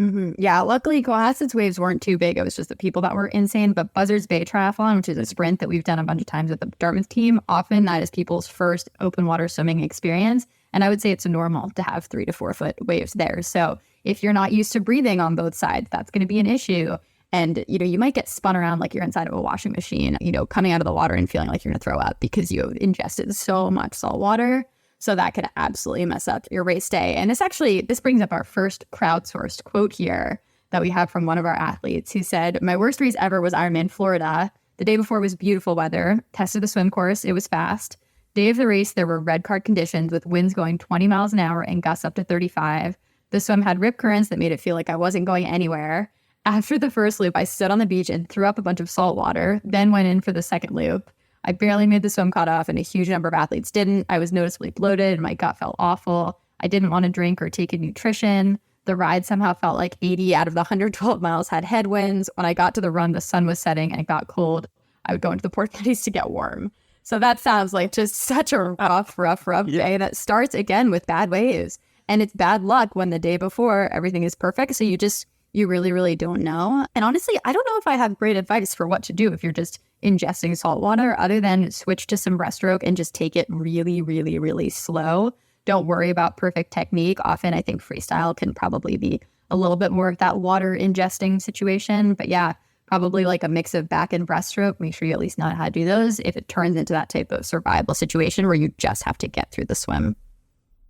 Mm-hmm. Yeah, luckily Cohasset's waves weren't too big. It was just the people that were insane. But Buzzards Bay Triathlon, which is a sprint that we've done a bunch of times with the Dartmouth team, often that is people's first open water swimming experience. And I would say it's normal to have 3 to 4 foot waves there. So if you're not used to breathing on both sides, that's going to be an issue. And, you might get spun around like you're inside of a washing machine, coming out of the water and feeling like you're going to throw up because you have ingested so much salt water. So that could absolutely mess up your race day. And this brings up our first crowdsourced quote here that we have from one of our athletes who said, "My worst race ever was Ironman Florida. The day before was beautiful weather. Tested the swim course. It was fast. Day of the race, there were red card conditions with winds going 20 miles an hour and gusts up to 35. The swim had rip currents that made it feel like I wasn't going anywhere. After the first loop, I stood on the beach and threw up a bunch of salt water, then went in for the second loop. I barely made the swim cutoff, and a huge number of athletes didn't. I was noticeably bloated, and my gut felt awful. I didn't want to drink or take in nutrition. The ride somehow felt like 80 out of the 112 miles had headwinds. When I got to the run, the sun was setting and it got cold. I would go into the port cities to get warm." So that sounds like just such a rough day that starts again with bad waves. And it's bad luck when the day before everything is perfect. So you really, really don't know. And honestly, I don't know if I have great advice for what to do if you're just ingesting salt water, other than switch to some breaststroke and just take it really, really, really slow. Don't worry about perfect technique. Often I think freestyle can probably be a little bit more of that water ingesting situation. But yeah, probably like a mix of back and breaststroke. Make sure you at least know how to do those if it turns into that type of survival situation where you just have to get through the swim.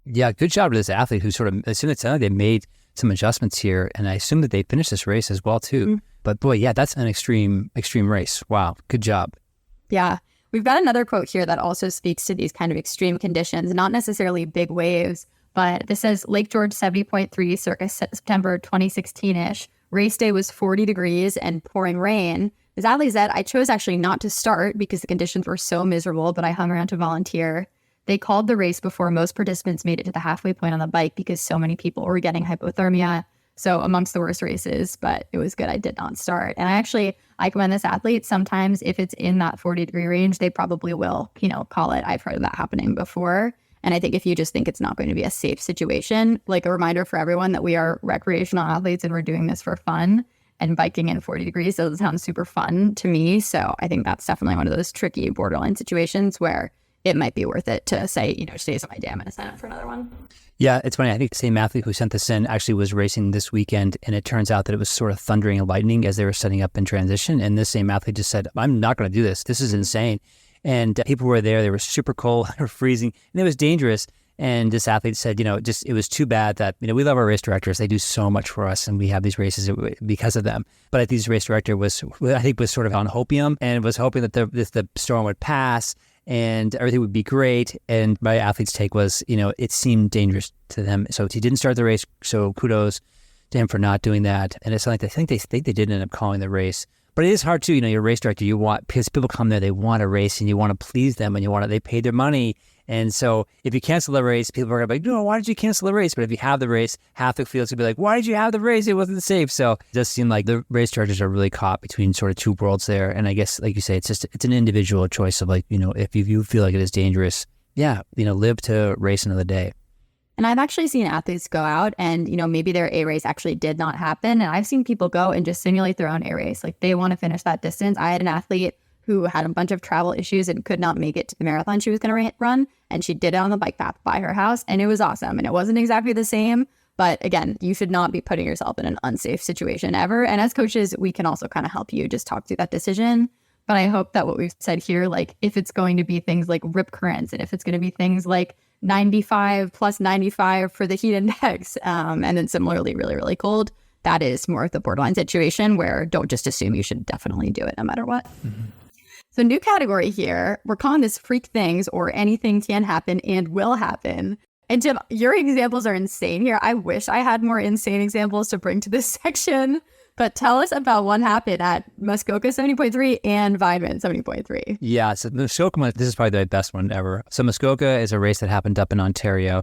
Yeah, good job to this athlete who sort of, as soon as they made some adjustments here, and I assume that they finished this race as well too. Mm-hmm. But boy, yeah, that's an extreme race. Wow, good job. Yeah. We've got another quote here that also speaks to these kind of extreme conditions, not necessarily big waves, but this says, Lake George 70.3 circa September 2016-ish. Race day was 40 degrees and pouring rain. This athlete said, I chose actually not to start because the conditions were so miserable, but I hung around to volunteer. They called the race before most participants made it to the halfway point on the bike because so many people were getting hypothermia. So amongst the worst races, but it was good I did not start. And I commend this athlete. Sometimes if it's in that 40-degree range, they probably will, call it. I've heard of that happening before. And I think if you just think it's not going to be a safe situation, like a reminder for everyone that we are recreational athletes and we're doing this for fun, and biking in 40 degrees doesn't sound super fun to me. So I think that's definitely one of those tricky borderline situations where it might be worth it to say, today's my day, I'm going to sign up for another one. Yeah, it's funny. I think the same athlete who sent this in actually was racing this weekend, and it turns out that it was sort of thundering and lightning as they were setting up in transition. And this same athlete just said, I'm not going to do this. This is insane. And people were there. They were super cold. They were freezing. And it was dangerous. And this athlete said, it was too bad that, we love our race directors. They do so much for us, and we have these races because of them. But I think this race director was sort of on hopium and was hoping that the storm would pass and everything would be great. And my athlete's take was, it seemed dangerous to them. So he didn't start the race. So kudos to him for not doing that. And it's like, I think they did end up calling the race. But it is hard too, you're a race director, because people come there, they want to race and you want to please them and they paid their money And so if you cancel the race, people are going to be like, no, why did you cancel the race? But if you have the race, half the field's going to be like, why did you have the race? It wasn't safe. So it does seem like the race directors are really caught between sort of two worlds there. And I guess, like you say, it's an individual choice of like, if you feel like it is dangerous, live to race another day. And I've actually seen athletes go out and, maybe their A race actually did not happen. And I've seen people go and just simulate their own A race. Like they want to finish that distance. I had an athlete who had a bunch of travel issues and could not make it to the marathon she was going to run. And she did it on the bike path by her house. And it was awesome. And it wasn't exactly the same. But again, you should not be putting yourself in an unsafe situation ever. And as coaches, we can also kind of help you just talk through that decision. But I hope that what we've said here, like if it's going to be things like rip currents and if it's going to be things like 95 plus 95 for the heat index, and then similarly really, really cold, that is more of the borderline situation where don't just assume you should definitely do it no matter what. Mm-hmm. So new category here, we're calling this freak things or anything can happen and will happen. And Jim, your examples are insane here. I wish I had more insane examples to bring to this section. But tell us about what happened at Muskoka 70.3 and Vineman 70.3. Yeah, so Muskoka, this is probably the best one ever. So Muskoka is a race that happened up in Ontario,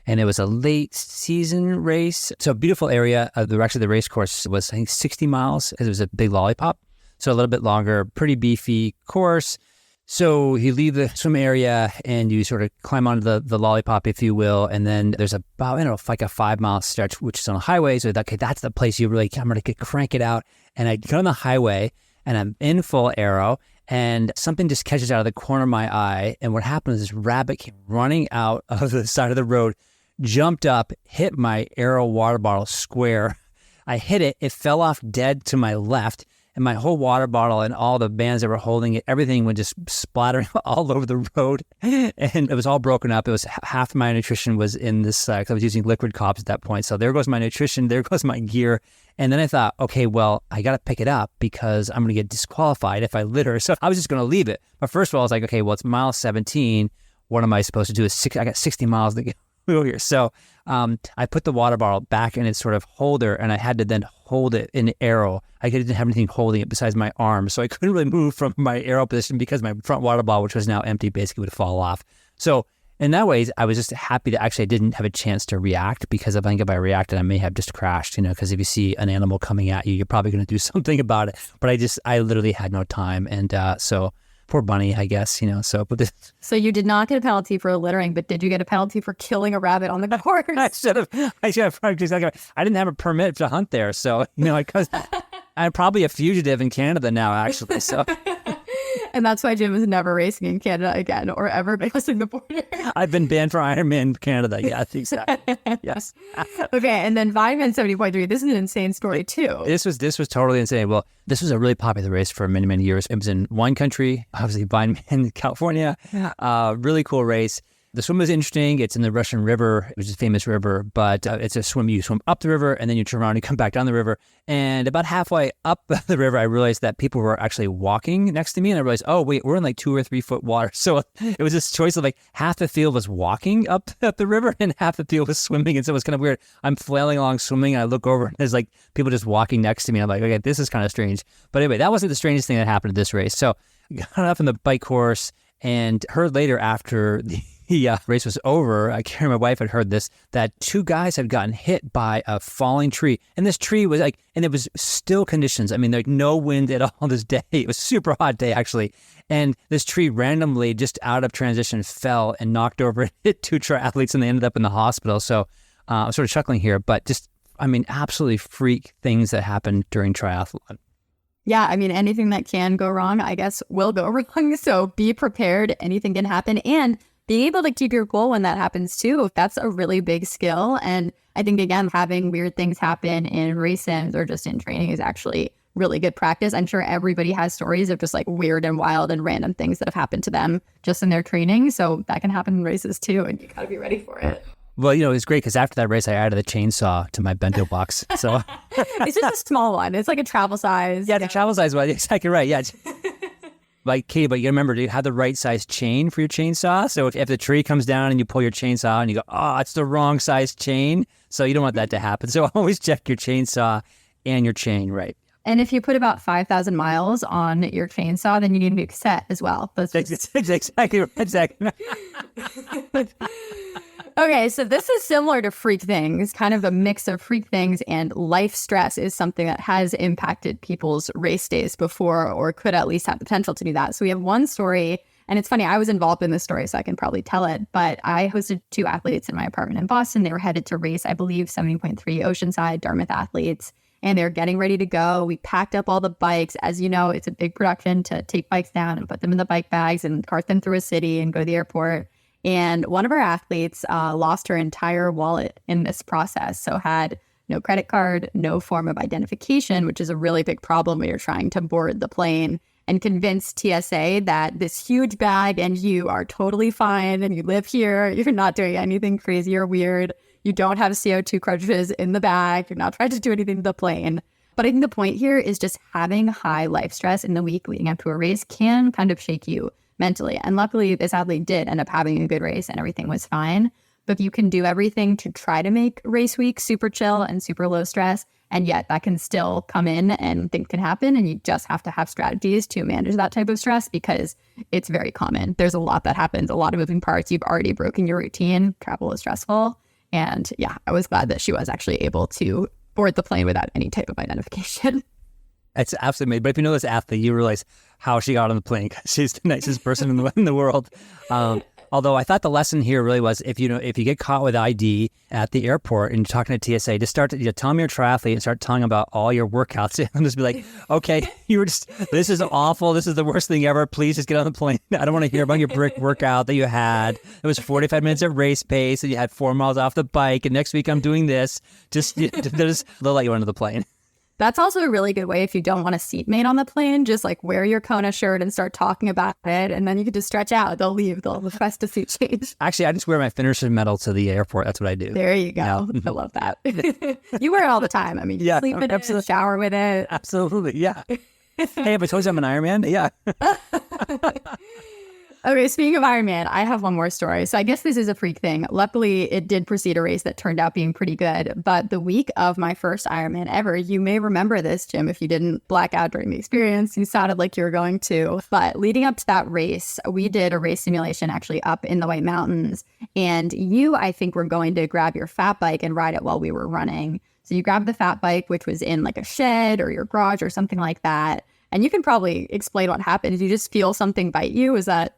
and it was a late season race. So a beautiful area. The race course was, I think, 60 miles. It was a big lollipop, so a little bit longer, pretty beefy course. So you leave the swim area and you sort of climb onto the lollipop, if you will. And then there's about, like a 5 mile stretch, which is on a highway. So that's the place I'm going to crank it out. And I get on the highway and I'm in full aero and something just catches out of the corner of my eye. And what happened is this rabbit came running out of the side of the road, jumped up, hit my aero water bottle square. I hit it. It fell off dead to my left. And my whole water bottle and all the bands that were holding it, everything went just splattering all over the road. And it was all broken up. It was half my nutrition was in this, because I was using liquid cops at that point. So there goes my nutrition, there goes my gear. And then I thought, okay, well, I got to pick it up because I'm going to get disqualified if I litter. So I was just going to leave it. But first of all, I was like, okay, well, it's mile 17. What am I supposed to do? I got 60 miles to go here. So I put the water bottle back in its sort of holder and I had to then hold it in aero. I didn't have anything holding it besides my arm. So I couldn't really move from my aero position because my front water bottle, which was now empty, basically would fall off. So in that way, I was just happy that actually I didn't have a chance to react because I think if I reacted, I may have just crashed, because if you see an animal coming at you, you're probably going to do something about it. But I literally had no time. And so poor bunny, I guess, So you did not get a penalty for littering, but did you get a penalty for killing a rabbit on the course? I didn't have a permit to hunt there. So, I'm probably a fugitive in Canada now, actually. So, and that's why Jim is never racing in Canada again or ever crossing the border. I've been banned for Ironman Canada. Yeah, exactly. Yes. Okay, and then Vineman 70.3. This is an insane story too. This was totally insane. Well, this was a really popular race for many, many years. It was in wine country, obviously Vineman, California. Really cool race. The swim is interesting. It's in the Russian River, which is a famous river, but it's a swim. You swim up the river and then you turn around and come back down the river. And about halfway up the river, I realized that people were actually walking next to me. And I realized, oh, wait, we're in like 2 or 3 foot water. So it was this choice of like half the field was walking up the river and half the field was swimming. And so it was kind of weird. I'm flailing along swimming and I look over and there's like people just walking next to me. I'm like, okay, this is kind of strange. But anyway, that wasn't the strangest thing that happened at this race. So I got off on the bike course and heard later after the race was over, Carrie, my wife, had heard this, that 2 guys had gotten hit by a falling tree. And this tree was and it was still conditions. I mean, like no wind at all this day. It was a super hot day, actually. And this tree randomly, just out of transition, fell and knocked over and hit 2 triathletes and they ended up in the hospital. So I'm sort of chuckling here, but just, absolutely freak things that happen during triathlon. Yeah, anything that can go wrong, I guess, will go wrong. So be prepared. Anything can happen. And being able to keep your cool when that happens too, that's a really big skill. And I think, again, having weird things happen in race sims or just in training is actually really good practice. I'm sure everybody has stories of just like weird and wild and random things that have happened to them just in their training. So that can happen in races too. And you got to be ready for it. Well, it's great because after that race, I added a chainsaw to my bento box. So it's just a small one. It's like a travel size. Yeah, the travel size one. Exactly right. Yeah. Like, Katie, but you remember, do you have the right size chain for your chainsaw? So if the tree comes down and you pull your chainsaw and you go, oh, it's the wrong size chain. So you don't want that to happen. So always check your chainsaw and your chain, right? And if you put about 5,000 miles on your chainsaw, then you need a new cassette as well. That's exactly. Okay, so this is similar to freak things, kind of a mix of freak things, and life stress is something that has impacted people's race days before, or could at least have potential to do that. So we have one story, and it's funny, I was involved in this story, so I can probably tell it, but I hosted 2 athletes in my apartment in Boston. They were headed to race, I believe, 70.3 Oceanside, Dartmouth athletes, and they're getting ready to go. We packed up all the bikes. As you know, it's a big production to take bikes down and put them in the bike bags and cart them through a city and go to the airport. And one of our athletes lost her entire wallet in this process. So had no credit card, no form of identification, which is a really big problem when you're trying to board the plane, and convinced TSA that this huge bag and you are totally fine and you live here. You're not doing anything crazy or weird. You don't have CO2 crutches in the bag. You're not trying to do anything to the plane. But I think the point here is just having high life stress in the week leading up to a race can kind of shake you mentally. And luckily, this athlete did end up having a good race and everything was fine. But you can do everything to try to make race week super chill and super low stress, and yet that can still come in and things can happen. And you just have to have strategies to manage that type of stress because it's very common. There's a lot that happens, a lot of moving parts. You've already broken your routine. Travel is stressful. And yeah, I was glad that she was actually able to board the plane without any type of identification. It's absolutely amazing. But if you know this athlete, you realize how she got on the plane because she's the nicest person in the world. Although I thought the lesson here really was if you get caught with ID at the airport and you're talking to TSA, just start to tell them you're a triathlete and start telling about all your workouts and just be like, okay, this is awful. This is the worst thing ever. Please just get on the plane. I don't want to hear about your brick workout that you had. It was 45 minutes at race pace and you had 4 miles off the bike. And next week I'm doing this. They'll let you onto the plane. That's also a really good way if you don't want a seatmate on the plane. Just like wear your Kona shirt and start talking about it. And then you can just stretch out. They'll leave. They'll request a seat change. Actually, I just wear my finisher medal to the airport. That's what I do. There you go. Yeah. I love that. You wear it all the time. I mean, you sleep in it, shower with it. Absolutely. Yeah. Hey, have I told you I'm an Ironman? Yeah. Okay, speaking of Ironman, I have one more story. So I guess this is a freak thing. Luckily, it did precede a race that turned out being pretty good. But the week of my first Ironman ever, you may remember this, Jim, if you didn't black out during the experience. You sounded like you were going to. But leading up to that race, we did a race simulation actually up in the White Mountains. And you, I think, were going to grab your fat bike and ride it while we were running. So you grabbed the fat bike, which was in like a shed or your garage or something like that. And you can probably explain what happened. Did you just feel something bite you? Is that...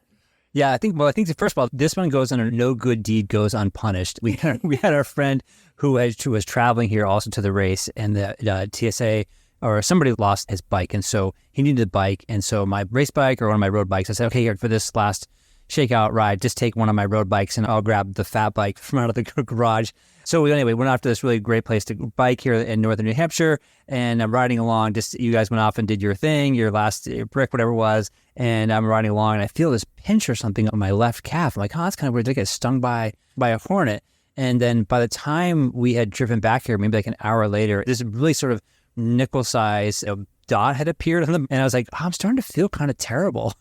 Yeah, I think first of all, this one goes under no good deed goes unpunished. We had our friend who was traveling here also to the race, and the TSA or somebody lost his bike, and so he needed a bike, and so my race bike or one of my road bikes, I said, okay, here for this last shakeout ride, just take one of my road bikes, and I'll grab the fat bike from out of the garage. So we went off to this really great place to bike here in northern New Hampshire, and I'm riding along. Just you guys went off and did your thing, your last brick, whatever it was, and I'm riding along, and I feel this pinch or something on my left calf. I'm like, oh, that's kind of weird. I get stung by a hornet. And then by the time we had driven back here, maybe like an hour later, this really sort of nickel-sized dot had appeared on them, and I was like, oh, I'm starting to feel kind of terrible.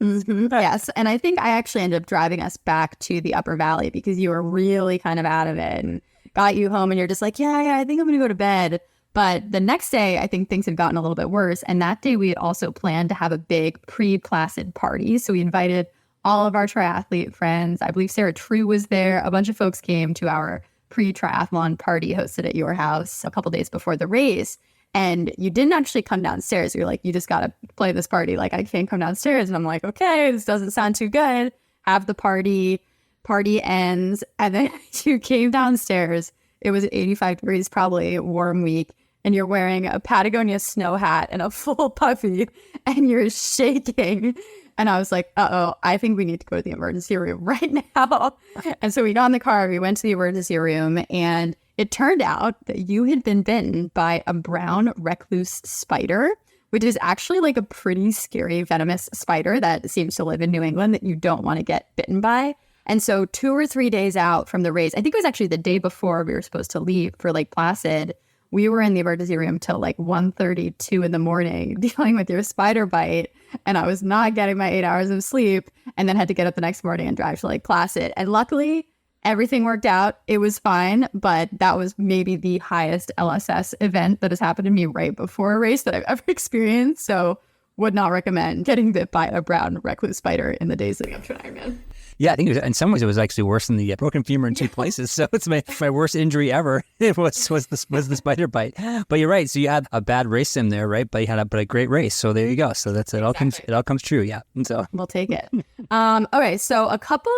Mm-hmm. Yes. And I think I actually ended up driving us back to the Upper Valley because you were really kind of out of it and got you home and you're just like, yeah, I think I'm going to go to bed. But the next day, I think things had gotten a little bit worse. And that day we had also planned to have a big pre-Placid party. So we invited all of our triathlete friends. I believe Sarah True was there. A bunch of folks came to our pre-triathlon party hosted at your house a couple days before the race. And you didn't actually come downstairs. You're like, you just got to play this party. Like, I can't come downstairs. And I'm like, okay, this doesn't sound too good. Have the party ends. And then you came downstairs. It was 85 degrees, probably a warm week. And you're wearing a Patagonia snow hat and a full puffy. And you're shaking. And I was like, uh-oh, I think we need to go to the emergency room right now. And so we got in the car. We went to the emergency room. And it turned out that you had been bitten by a brown recluse spider, which is actually like a pretty scary venomous spider that seems to live in New England that you don't want to get bitten by. And so 2 or 3 days out from the race, I think it was actually the day before we were supposed to leave for Lake Placid, we were in the emergency room till like 1:32 in the morning dealing with your spider bite. And I was not getting my 8 hours of sleep and then had to get up the next morning and drive to Lake Placid. And luckily, Everything worked out. It was fine, but that was maybe the highest LSS event that has happened to me right before a race that I've ever experienced. So would not recommend getting bit by a brown recluse spider in the days leading up to an Ironman. Yeah, I think in some ways it was actually worse than the broken femur in two places. So it's my worst injury ever. It was the spider bite. But you're right. So you had a bad race sim there, right? But you had a great race. So there you go. So that's it. Exactly. It all comes true. Yeah. And so we'll take it. Okay. So a couple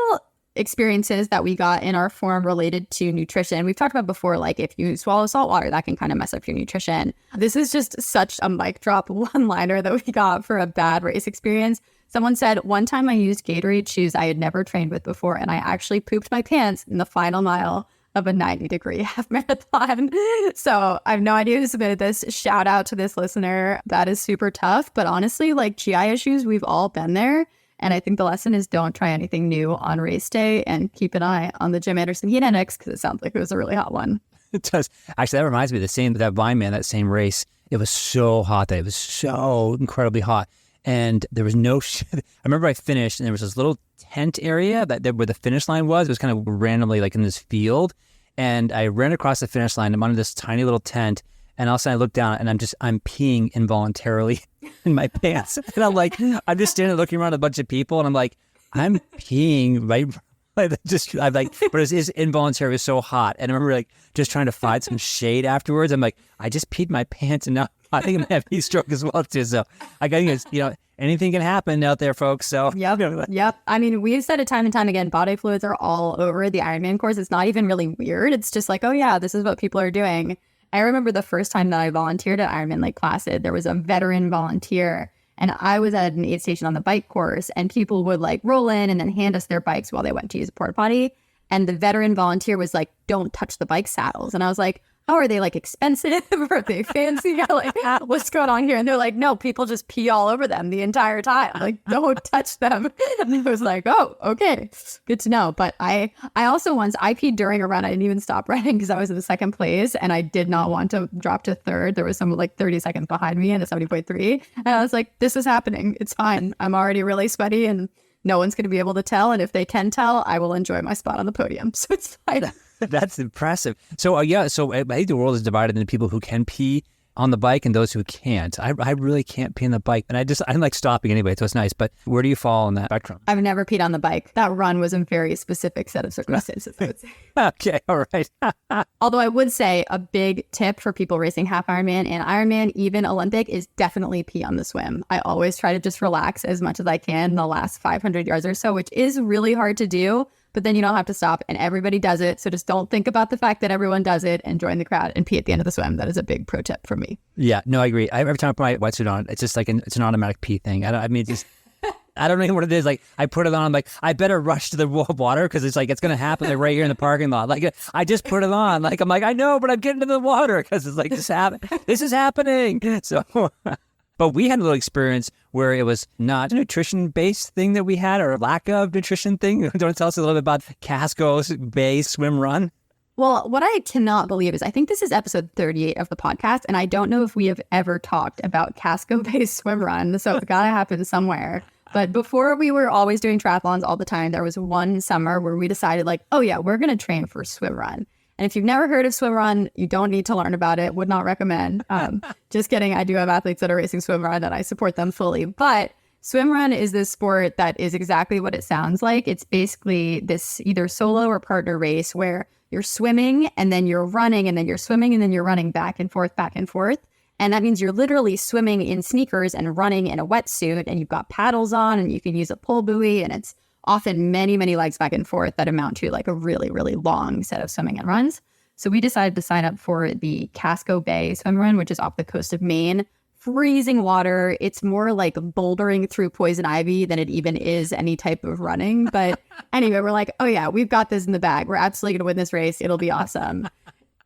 experiences that we got in our form related to nutrition. We've talked about before, like if you swallow salt water, that can kind of mess up your nutrition. This is just such a mic drop one-liner that we got for a bad race experience. Someone said, one time I used Gatorade shoes I had never trained with before, and I actually pooped my pants in the final mile of a 90-degree half marathon. So I have no idea who submitted this. Shout out to this listener. That is super tough. But honestly, like GI issues, we've all been there. And I think the lesson is don't try anything new on race day and keep an eye on the Jim Anderson heat index because it sounds like it was a really hot one. It does. Actually, that reminds me of that Vineman, that same race. It was so hot that it was so incredibly hot. And there was no, I remember I finished and there was this little tent area where the finish line was. It was kind of randomly like in this field. And I ran across the finish line. I'm under this tiny little tent. And all of a sudden I look down and I'm peeing involuntarily in my pants. And I'm just standing looking around at a bunch of people. And I'm like, I'm peeing right. But it was involuntary. It was so hot. And I remember like just trying to find some shade afterwards. I'm like, I just peed my pants and now I think I'm going to have heat stroke as well too. So I guess, anything can happen out there, folks. So Yep. I mean, we've said it time and time again, body fluids are all over the Ironman course. It's not even really weird. It's just like, oh yeah, this is what people are doing. I remember the first time that I volunteered at Ironman Lake Placid, there was a veteran volunteer and I was at an aid station on the bike course and people would like roll in and then hand us their bikes while they went to use a porta potty. And the veteran volunteer was like, don't touch the bike saddles. And I was like, oh, are they like expensive? Are they fancy? Like, what's going on here? And they're like, no, people just pee all over them the entire time. Like, don't touch them. And I was like, oh, okay, good to know. But I also once, I peed during a run. I didn't even stop running because I was in the second place and I did not want to drop to third. There was someone like 30 seconds behind me in a 70.3. And I was like, this is happening. It's fine. I'm already really sweaty and no one's going to be able to tell. And if they can tell, I will enjoy my spot on the podium. So it's fine. That's impressive. So so I think the world is divided into people who can pee on the bike and those who can't. I really can't pee on the bike. And I like stopping anyway, so it's nice. But where do you fall on that spectrum? I've never peed on the bike. That run was a very specific set of circumstances, I would say. Okay, all right. Although I would say a big tip for people racing half Ironman and Ironman, even Olympic, is definitely pee on the swim. I always try to just relax as much as I can in the last 500 yards or so, which is really hard to do. But then you don't have to stop and everybody does it. So just don't think about the fact that everyone does it and join the crowd and pee at the end of the swim. That is a big pro tip for me. Yeah, no, I agree. Every time I put my wetsuit on, it's just like it's an automatic pee thing. I don't know what it is. Like I put it on, I'm like, I better rush to the water because it's like, it's going to happen like right here in the parking lot. Like I just put it on. Like, I'm like, I know, but I'm getting to the water because it's like, this is happening. So... But we had a little experience where it was not a nutrition-based thing that we had or a lack of nutrition thing. Do you want to tell us a little bit about Casco's Bay Swim Run? Well, what I cannot believe is I think this is episode 38 of the podcast, and I don't know if we have ever talked about Casco Bay Swim Run, so it's got to happen somewhere. But before we were always doing triathlons all the time, there was one summer where we decided like, oh yeah, we're going to train for swim run. And if you've never heard of swim run, you don't need to learn about it. Would not recommend. Just kidding. I do have athletes that are racing swim run and I support them fully. But swim run is this sport that is exactly what it sounds like. It's basically this either solo or partner race where you're swimming and then you're running and then you're swimming and then you're running back and forth, back and forth. And that means you're literally swimming in sneakers and running in a wetsuit and you've got paddles on and you can use a pull buoy and it's often many, many legs back and forth that amount to like a really, really long set of swimming and runs. So we decided to sign up for the Casco Bay Swim Run, which is off the coast of Maine. Freezing water. It's more like bouldering through poison ivy than it even is any type of running. But anyway, we're like, oh yeah, we've got this in the bag. We're absolutely going to win this race. It'll be awesome.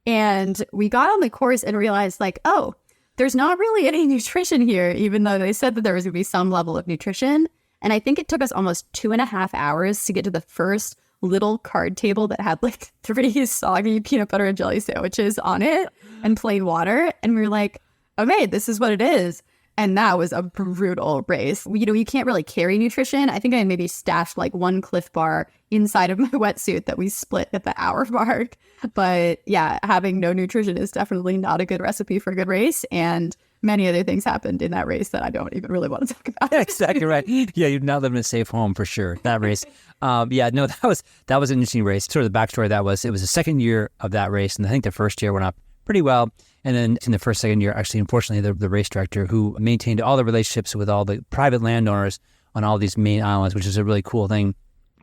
And we got on the course and realized like, oh, there's not really any nutrition here, even though they said that there was going to be some level of nutrition. And I think it took us almost 2.5 hours to get to the first little card table that had like 3 soggy peanut butter and jelly sandwiches on it and plain water. And we were like, okay, this is what it is. And that was a brutal race. You can't really carry nutrition. I think I maybe stashed like one Cliff Bar inside of my wetsuit that we split at the hour mark. But yeah, having no nutrition is definitely not a good recipe for a good race. And many other things happened in that race that I don't even really want to talk about. Yeah, exactly right. Yeah, you're not living in a safe home for sure. That race. That was an interesting race. Sort of the backstory of that was it was the second year of that race. And I think the first year went up pretty well. And then in the second year, actually, unfortunately, the race director who maintained all the relationships with all the private landowners on all these main islands, which is a really cool thing,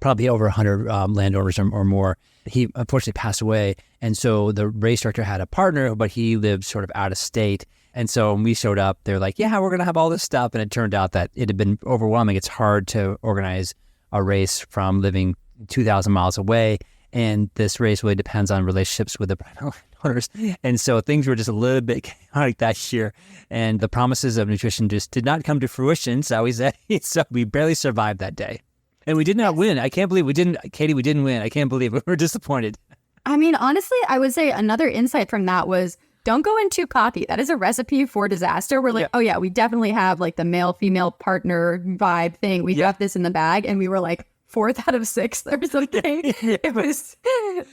probably over 100 landowners or more, he unfortunately passed away. And so the race director had a partner, but he lived sort of out of state. And so when we showed up, they're like, yeah, we're going to have all this stuff. And it turned out that it had been overwhelming. It's hard to organize a race from living 2,000 miles away. And this race really depends on relationships with the private landowners. And so things were just a little bit chaotic that year. And the promises of nutrition just did not come to fruition, so we said. So we barely survived that day. And we did not win. I can't believe we didn't. Katie, we didn't win. I can't believe it. We were disappointed. I mean, honestly, I would say another insight from that was don't go in too cocky. That is a recipe for disaster. We're like, oh yeah, we definitely have like the male-female partner vibe thing. We got this in the bag. And we were like 4th out of 6th or something.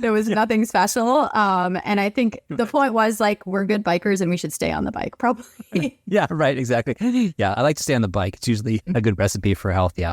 There was nothing special. And I think the point was like, we're good bikers and we should stay on the bike probably. Yeah, right. Exactly. Yeah. I like to stay on the bike. It's usually a good recipe for health. Yeah.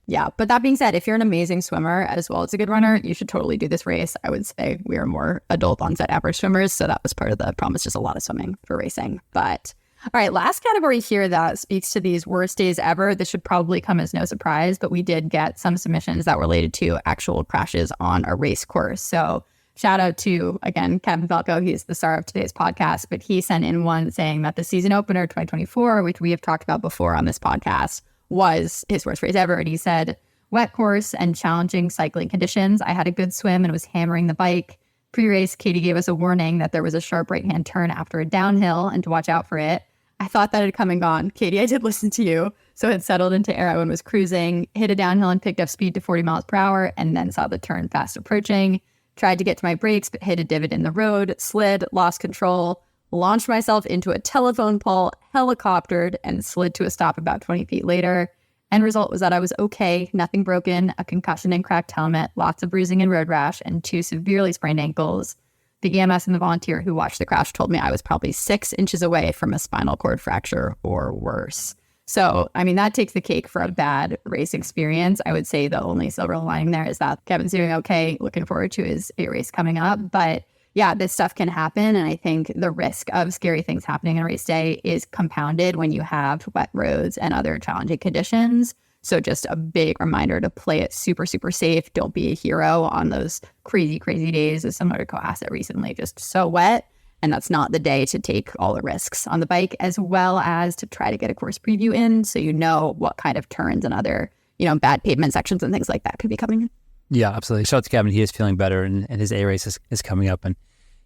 Yeah. But that being said, if you're an amazing swimmer as well as a good runner, you should totally do this race. I would say we are more adult onset average swimmers. So that was part of the promise, just a lot of swimming for racing. But all right, last category here that speaks to these worst days ever. This should probably come as no surprise, but we did get some submissions that related to actual crashes on a race course. So shout out to, again, Kevin Falco. He's the star of today's podcast, but he sent in one saying that the season opener 2024, which we have talked about before on this podcast, was his worst race ever. And he said, wet course and challenging cycling conditions. I had a good swim and was hammering the bike. Pre-race, Katie gave us a warning that there was a sharp right-hand turn after a downhill and to watch out for it. I thought that had come and gone. Katie, I did listen to you. So it settled into air and was cruising, hit a downhill and picked up speed to 40 miles per hour, and then saw the turn fast approaching. Tried to get to my brakes, but hit a divot in the road, slid, lost control, launched myself into a telephone pole, helicoptered, and slid to a stop about 20 feet later. End result was that I was okay, nothing broken, a concussion and cracked helmet, lots of bruising and road rash, and 2 severely sprained ankles. The EMS and the volunteer who watched the crash told me I was probably 6 inches away from a spinal cord fracture or worse. So, I mean, that takes the cake for a bad race experience. I would say the only silver lining there is that Kevin's doing okay. Looking forward to his race coming up. But yeah, this stuff can happen. And I think the risk of scary things happening on race day is compounded when you have wet roads and other challenging conditions. So just a big reminder to play it super, super safe. Don't be a hero on those crazy, crazy days. As similar to Cohasset recently, just so wet. And that's not the day to take all the risks on the bike, as well as to try to get a course preview in so you know what kind of turns and other, bad pavement sections and things like that could be coming in. Yeah, absolutely. Shout out to Kevin. He is feeling better and his A race is coming up and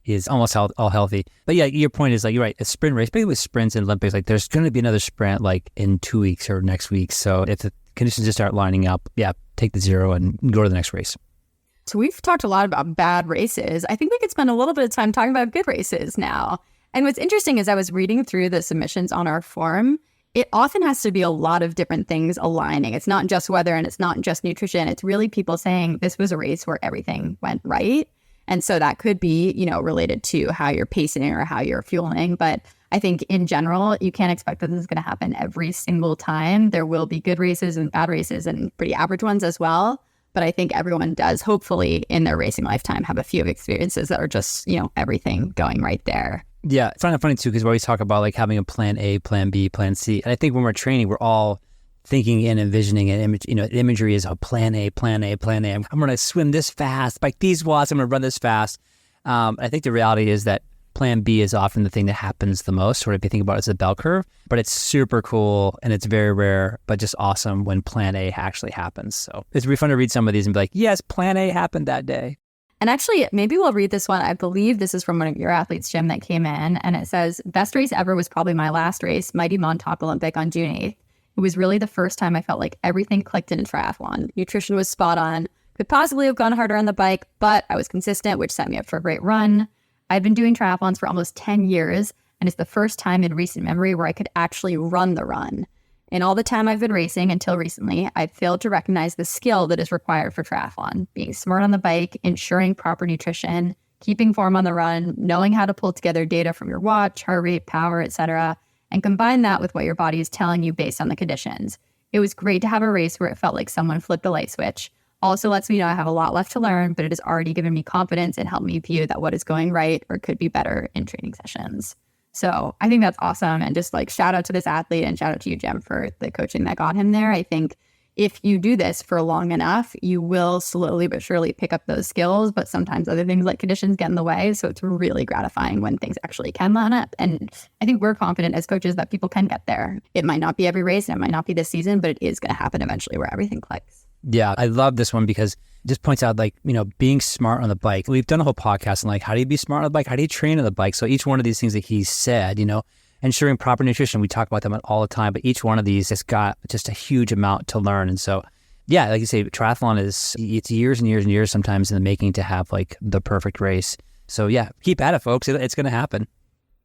he is almost all healthy. But yeah, your point is like, you're right, a sprint race, maybe with sprints and Olympics, like there's going to be another sprint like in 2 weeks or next week. So if the conditions just start lining up, take the 0 and go to the next race. So we've talked a lot about bad races. I think we could spend a little bit of time talking about good races now. And what's interesting is I was reading through the submissions on our forum. It often has to be a lot of different things aligning. It's not just weather and it's not just nutrition. It's really people saying this was a race where everything went right. And so that could be, related to how you're pacing or how you're fueling. But I think in general, you can't expect that this is going to happen every single time. There will be good races and bad races and pretty average ones as well. But I think everyone does, hopefully, in their racing lifetime, have a few experiences that are just, everything going right there. Yeah, it's kind of funny, too, because we always talk about like having a plan A, plan B, plan C. And I think when we're training, we're all thinking and envisioning an image, imagery is a plan A, plan A, plan A. I'm going to swim this fast, bike these watts, I'm going to run this fast. I think the reality is that plan B is often the thing that happens the most, sort of if you think about it as a bell curve, but it's super cool and it's very rare, but just awesome when plan A actually happens. So it's really fun to read some of these and be like, yes, plan A happened that day. And actually, maybe we'll read this one. I believe this is from one of your athletes, Jim, that came in, and it says, best race ever was probably my last race, Mighty Montauk Olympic on June 8th. It was really the first time I felt like everything clicked in a triathlon. Nutrition was spot on. Could possibly have gone harder on the bike, but I was consistent, which set me up for a great run. I've been doing triathlons for almost 10 years, And it's the first time in recent memory where I could actually run the run. In all the time I've been racing until recently, I've failed to recognize the skill that is required for triathlon. Being smart on the bike, ensuring proper nutrition, keeping form on the run, knowing how to pull together data from your watch, heart rate, power, etc., and combine that with what your body is telling you based on the conditions. It was great to have a race where it felt like someone flipped a light switch. Also lets me know I have a lot left to learn, but it has already given me confidence and helped me view that what is going right or could be better in training sessions. So I think that's awesome. And just like shout out to this athlete and shout out to you, Jem, for the coaching that got him there. I think if you do this for long enough, you will slowly but surely pick up those skills. But sometimes other things like conditions get in the way. So it's really gratifying when things actually can line up. And I think we're confident as coaches that people can get there. It might not be every race and it might not be this season, but it is going to happen eventually where everything clicks. Yeah, I love this one because it just points out like, being smart on the bike. We've done a whole podcast on like, how do you be smart on the bike? How do you train on the bike? So each one of these things that he said, ensuring proper nutrition, we talk about them all the time, but each one of these has got just a huge amount to learn. And so, yeah, like you say, triathlon it's years and years and years sometimes in the making to have like the perfect race. So yeah, keep at it, folks. It's going to happen.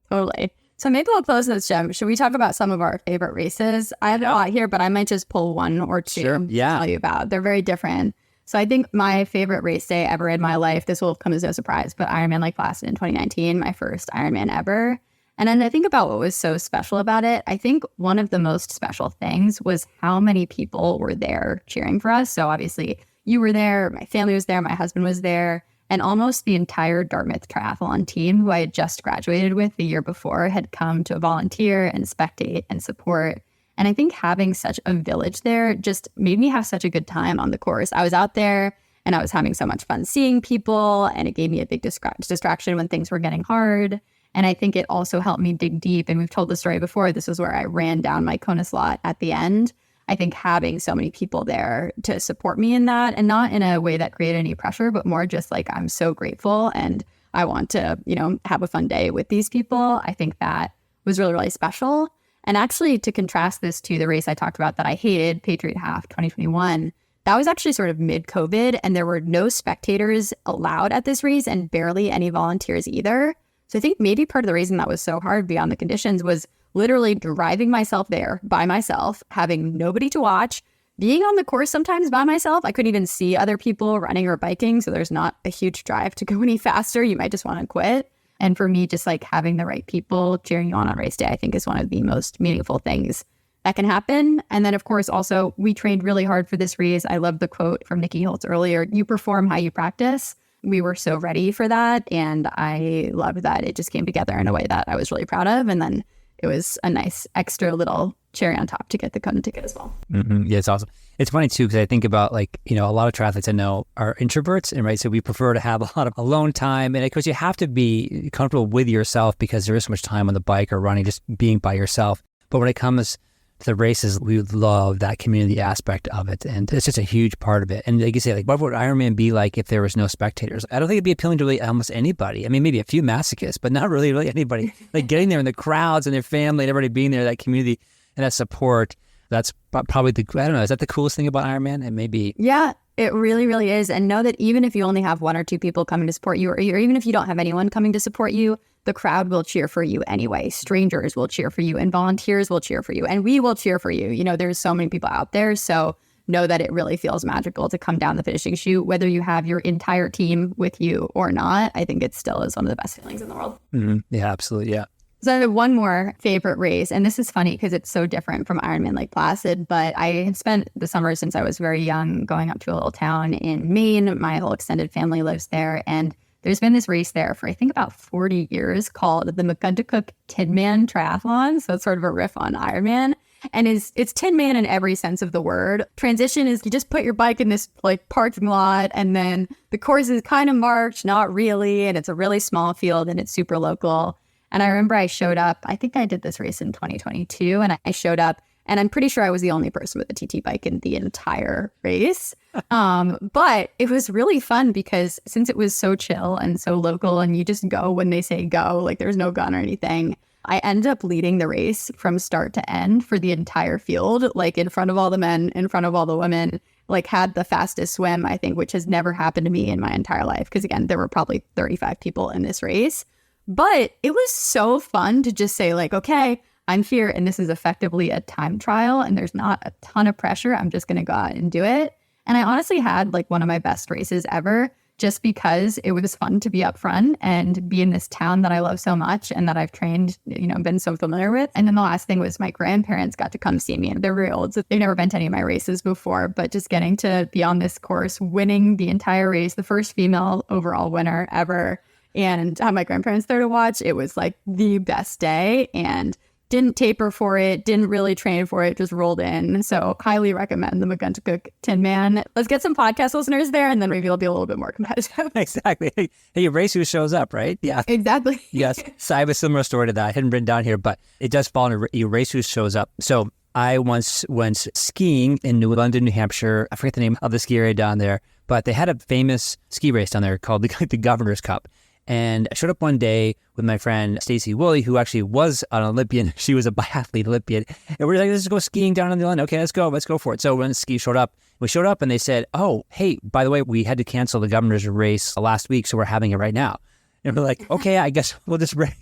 Totally. So maybe we'll close this, Jem. Should we talk about some of our favorite races? I have a lot here, but I might just pull one or two to tell you about. They're very different. So I think my favorite race day ever in my life, this will come as no surprise, but Ironman Lake Placid in 2019, my first Ironman ever. And then I think about what was so special about it. I think one of the most special things was how many people were there cheering for us. So obviously you were there, my family was there, my husband was there. And almost the entire Dartmouth triathlon team, who I had just graduated with the year before, had come to volunteer and spectate and support. And I think having such a village there just made me have such a good time on the course. I was out there and I was having so much fun seeing people, and it gave me a big distraction when things were getting hard. And I think it also helped me dig deep. And we've told the story before. This was where I ran down my Kona slot at the end. I think having so many people there to support me in that, and not in a way that created any pressure, but more just like, I'm so grateful and I want to, have a fun day with these people. I think that was really, really special. And actually, to contrast this to the race I talked about that I hated, Patriot Half 2021, that was actually sort of mid-COVID, and there were no spectators allowed at this race and barely any volunteers either. So I think maybe part of the reason that was so hard beyond the conditions was literally driving myself there by myself, having nobody to watch, being on the course sometimes by myself. I couldn't even see other people running or biking, so there's not a huge drive to go any faster. You might just want to quit. And for me, just like having the right people cheering you on race day, I think is one of the most meaningful things that can happen. And then, of course, also, we trained really hard for this race. I love the quote from Nikki Holtz earlier, you perform how you practice. We were so ready for that. And I loved that it just came together in a way that I was really proud of. And then it was a nice extra little cherry on top to get the Kona ticket as well. Mm-hmm. Yeah, it's awesome. It's funny too, because I think about like, a lot of triathletes I know are introverts, and right, so we prefer to have a lot of alone time. And of course, you have to be comfortable with yourself because there is so much time on the bike or running, just being by yourself. But when it comes to the races, we love that community aspect of it, and it's just a huge part of it. And like you say, like, what would Ironman be like if there was no spectators? I don't think it'd be appealing to really almost anybody. I mean, maybe a few masochists, but not really anybody. Like getting there and the crowds and their family and everybody being there, that community and that support. That's probably is that the coolest thing about Ironman? And maybe. Yeah, it really, really is. And know that even if you only have one or two people coming to support you, or even if you don't have anyone coming to support you, the crowd will cheer for you anyway. Strangers will cheer for you, and volunteers will cheer for you, and we will cheer for you. There's so many people out there. So know that it really feels magical to come down the finishing chute, whether you have your entire team with you or not. I think it still is one of the best feelings in the world. Mm-hmm. Yeah, absolutely. Yeah. So I have one more favorite race, and this is funny because it's so different from Ironman Lake Placid, but I had spent the summer since I was very young going up to a little town in Maine. My whole extended family lives there, and there's been this race there for I think about 40 years called the McGuntacook Tinman Triathlon. So it's sort of a riff on Ironman. And it's Tin Man in every sense of the word. Transition is you just put your bike in this like parking lot, and then the course is kind of marked, not really, and it's a really small field and it's super local. And I remember I showed up, I think I did this race in 2022, and I showed up, and I'm pretty sure I was the only person with a TT bike in the entire race. But it was really fun because since it was so chill and so local, and you just go when they say go, like there's no gun or anything, I ended up leading the race from start to end for the entire field, like in front of all the men, in front of all the women, like had the fastest swim, I think, which has never happened to me in my entire life. Because again, there were probably 35 people in this race. But it was so fun to just say like, okay, I'm here and this is effectively a time trial and there's not a ton of pressure. I'm just going to go out and do it. And I honestly had like one of my best races ever just because it was fun to be up front and be in this town that I love so much and that I've trained, been so familiar with. And then the last thing was my grandparents got to come see me. And they're very old, so they've never been to any of my races before. But just getting to be on this course, winning the entire race, the first female overall winner ever, and have my grandparents there to watch, it was like the best day. And didn't taper for it, didn't really train for it, just rolled in. So highly recommend the McGuntacook Tin Man. Let's get some podcast listeners there and then maybe it'll be a little bit more competitive. Exactly. Hey, you race who shows up, right? Yeah. Exactly. Yes. So I have a similar story to that. I hadn't written down here, but it does fall into you race who shows up. So I once went skiing in New London, New Hampshire. I forget the name of the ski area down there, but they had a famous ski race down there called the Governor's Cup. And I showed up one day with my friend Stacy Woolley, who actually was an Olympian. She was a biathlete Olympian. And we're like, let's go skiing down on the island. Okay, let's go for it. So when the ski showed up, we showed up and they said, oh, hey, by the way, we had to cancel the governor's race last week, so we're having it right now. And we're like, okay, I guess we'll just race.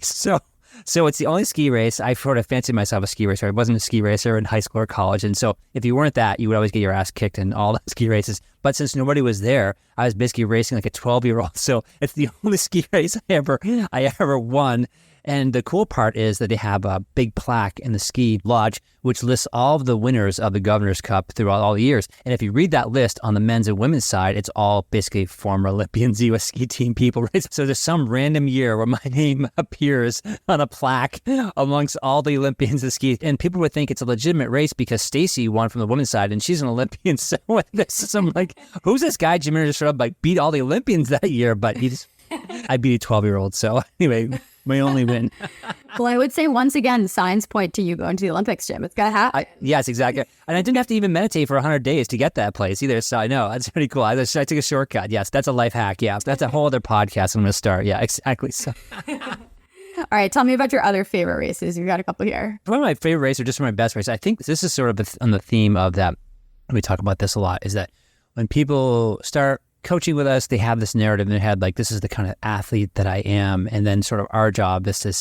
So it's the only ski race. I sort of fancied myself a ski racer. I wasn't a ski racer in high school or college. And so if you weren't that, you would always get your ass kicked in all the ski races. But since nobody was there, I was basically racing like a 12-year-old. So it's the only ski race I ever won. And the cool part is that they have a big plaque in the ski lodge, which lists all of the winners of the Governor's Cup throughout all the years. And if you read that list on the men's and women's side, it's all basically former Olympians, U.S. ski team people, right? So there's some random year where my name appears on a plaque amongst all the Olympians that ski. And people would think it's a legitimate race because Stacy won from the women's side and she's an Olympian. So I'm like, who's this guy? Jimmy just showed up, like beat all the Olympians that year, but I beat a 12-year-old. So anyway, my only win. Well, I would say once again, signs point to you going to the Olympics, Jim. It's got to happen. Yes, exactly. And I didn't have to even meditate for 100 days to get that place either. So I know that's pretty cool. I took a shortcut. Yes, that's a life hack. Yeah, that's a whole other podcast I'm going to start. Yeah, exactly. So. All right, tell me about your other favorite races. You've got a couple here. One of my favorite races, or just my best races, I think this is sort of on the theme of that. We talk about this a lot, is that when people start coaching with us, they have this narrative in their head, like, this is the kind of athlete that I am. And then sort of our job is to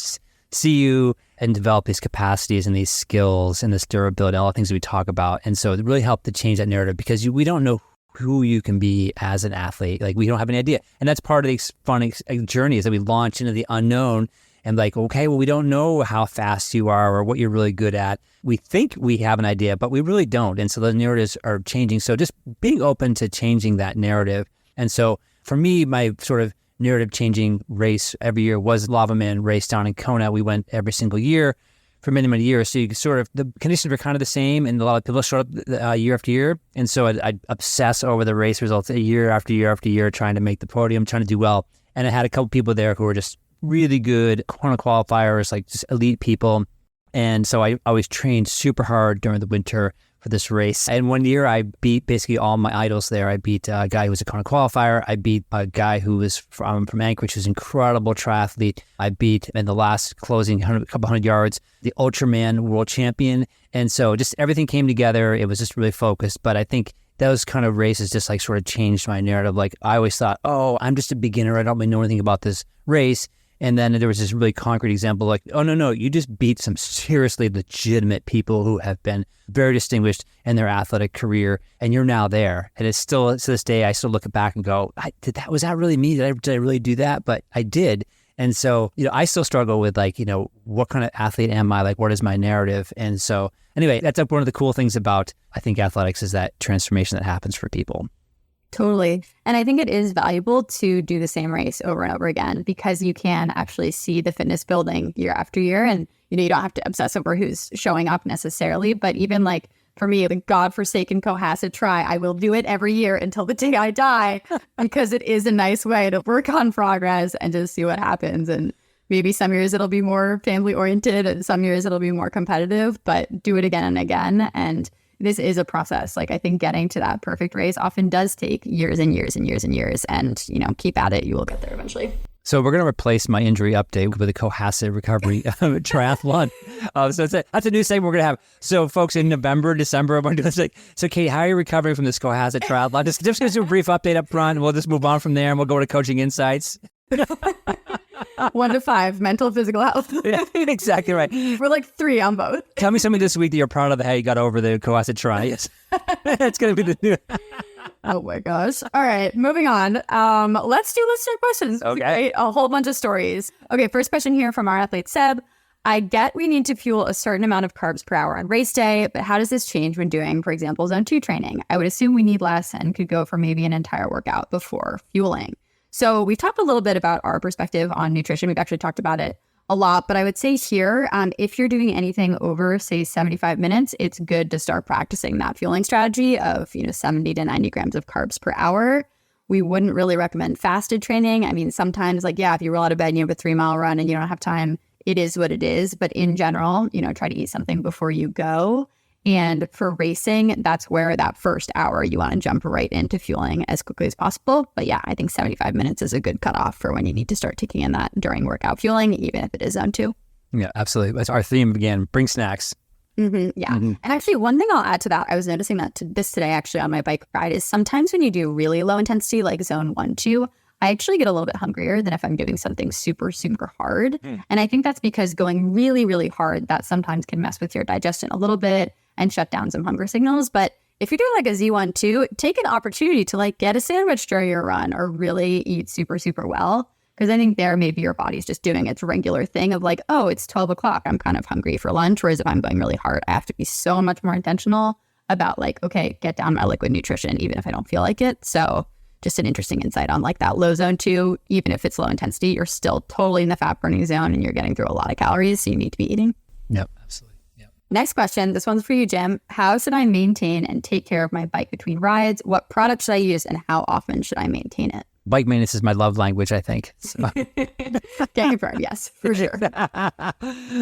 see you and develop these capacities and these skills and this durability, all the things that we talk about. And so it really helped to change that narrative because we don't know who you can be as an athlete. Like, we don't have any idea. And that's part of the fun journey is that we launch into the unknown and like, okay, well, we don't know how fast you are or what you're really good at. We think we have an idea, but we really don't. And so the narratives are changing. So just being open to changing that narrative. And so for me, my sort of narrative changing race every year was Lava Man race down in Kona. We went every single year for many, many years. So you sort of, the conditions were kind of the same and a lot of people showed up year after year. And so I'd obsess over the race results year after year after year, trying to make the podium, trying to do well. And I had a couple people there who were just really good Kona qualifiers, like just elite people. And so I always trained super hard during the winter for this race. And one year I beat basically all my idols there. I beat a guy who was a Kona qualifier. I beat a guy who was from Anchorage, who's an incredible triathlete. I beat in the last closing couple hundred yards, the Ultraman world champion. And so just everything came together. It was just really focused. But I think those kind of races just like sort of changed my narrative. Like I always thought, oh, I'm just a beginner. I don't really know anything about this race. And then there was this really concrete example like, oh, no, you just beat some seriously legitimate people who have been very distinguished in their athletic career, and you're now there. And it's still, to this day, I still look back and go, was that really me? Did I really do that? But I did. And so, I still struggle with like, what kind of athlete am I? Like, what is my narrative? And so anyway, that's like one of the cool things about, I think, athletics is that transformation that happens for people. Totally. And I think it is valuable to do the same race over and over again because you can actually see the fitness building year after year. And, you don't have to obsess over who's showing up necessarily. But even like for me, the godforsaken Cohasset Tri, I will do it every year until the day I die because it is a nice way to work on progress and just see what happens. And maybe some years it'll be more family oriented and some years it'll be more competitive, but do it again and again. And this is a process. Like I think getting to that perfect race often does take years and years and years and years. And, keep at it. You will get there eventually. So we're going to replace my injury update with a Cohasset recovery triathlon. So that's a new segment we're going to have. So folks, in November, December, I'm going to do this. Like, so Kate, how are you recovering from this Cohasset triathlon? Just going to do a brief update up front and we'll just move on from there and we'll go to coaching insights. 1 to 5, mental, physical health. Yeah, exactly right. We're like 3 on both. Tell me something this week that you're proud of how you got over the coacid trias. It's going to be the new. Oh my gosh. All right, moving on. Let's do listener questions. Okay. A whole bunch of stories. Okay, first question here from our athlete, Seb. I get we need to fuel a certain amount of carbs per hour on race day, but how does this change when doing, for example, zone 2 training? I would assume we need less and could go for maybe an entire workout before fueling. So we've talked a little bit about our perspective on nutrition. We've actually talked about it a lot, but I would say here, if you're doing anything over, say, 75 minutes, it's good to start practicing that fueling strategy of, 70 to 90 grams of carbs per hour. We wouldn't really recommend fasted training. I mean, sometimes if you roll out of bed and you have a 3-mile run and you don't have time, it is what it is. But in general, try to eat something before you go. And for racing, that's where that first hour you want to jump right into fueling as quickly as possible. But yeah, I think 75 minutes is a good cutoff for when you need to start taking in that during workout fueling, even if it is zone 2. Yeah, absolutely. That's our theme again. Bring snacks. Mm-hmm, yeah. Mm-hmm. And actually, one thing I'll add to that, I was noticing that this today actually on my bike ride, is sometimes when you do really low intensity, like zone 1, 2, I actually get a little bit hungrier than if I'm doing something super, super hard. And I think that's because going really, really hard, that sometimes can mess with your digestion a little bit and shut down some hunger signals. But if you're doing like a Z1, 2, take an opportunity to get a sandwich during your run or really eat super, super well. Because I think there maybe your body's just doing its regular thing of oh, it's 12 o'clock. I'm kind of hungry for lunch. Whereas if I'm going really hard, I have to be so much more intentional about okay, get down my liquid nutrition, even if I don't feel like it. So just an interesting insight on that low zone 2, even if it's low intensity, you're still totally in the fat burning zone and you're getting through a lot of calories. So you need to be eating. Yep, absolutely. Yep. Next question. This one's for you, Jim. How should I maintain and take care of my bike between rides? What product should I use and how often should I maintain it? Bike maintenance is my love language, I think. So. Getting firm, yes, for sure.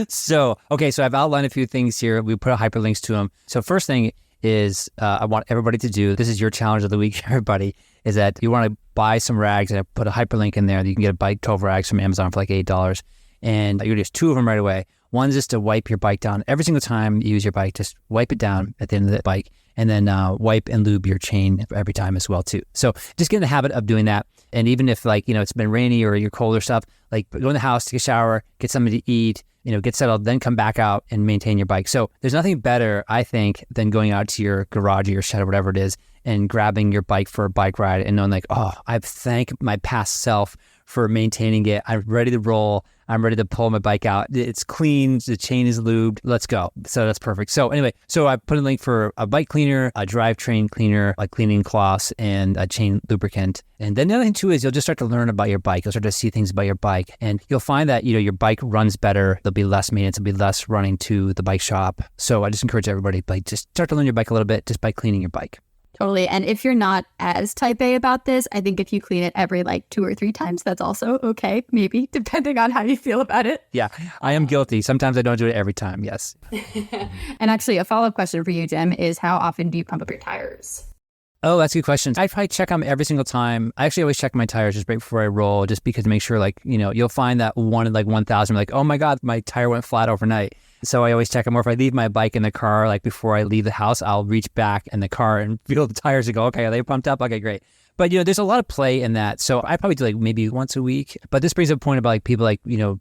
So I've outlined a few things here. We put hyperlinks to them. So first thing is I want everybody to do, this is your challenge of the week, everybody, is that you want to buy some rags, and I put a hyperlink in there. You can get a bike 12 rags from Amazon for $8. And you use 2 of them right away. One's just to wipe your bike down. Every single time you use your bike, just wipe it down at the end of the bike, and then wipe and lube your chain every time as well too. So just get in the habit of doing that. And even if it's been rainy or you're cold or stuff, go in the house, take a shower, get something to eat, get settled, then come back out and maintain your bike. So there's nothing better, I think, than going out to your garage or your shed or whatever it is and grabbing your bike for a bike ride and knowing I thank my past self for maintaining it. I'm ready to roll. I'm ready to pull my bike out. It's clean. The chain is lubed. Let's go. So that's perfect. So anyway, I put a link for a bike cleaner, a drivetrain cleaner, like cleaning cloths, and a chain lubricant. And then the other thing too is you'll just start to learn about your bike. You'll start to see things about your bike, and you'll find that your bike runs better. There'll be less maintenance. There'll be less running to the bike shop. So I just encourage everybody, just start to learn your bike a little bit just by cleaning your bike. Totally. And if you're not as type A about this, I think if you clean it every 2 or 3 times, that's also okay, maybe, depending on how you feel about it. Yeah, I am guilty. Sometimes I don't do it every time, yes. And actually, a follow-up question for you, Jim, is how often do you pump up your tires? Oh, that's a good question. I probably check them every single time. I actually always check my tires just right before I roll, just because to make sure, you'll find that one in 1,000, oh my God, my tire went flat overnight. So I always check them. Or if I leave my bike in the car, before I leave the house, I'll reach back in the car and feel the tires and go, okay, are they pumped up? Okay, great. But, there's a lot of play in that. So I probably do maybe once a week. But this brings up a point about people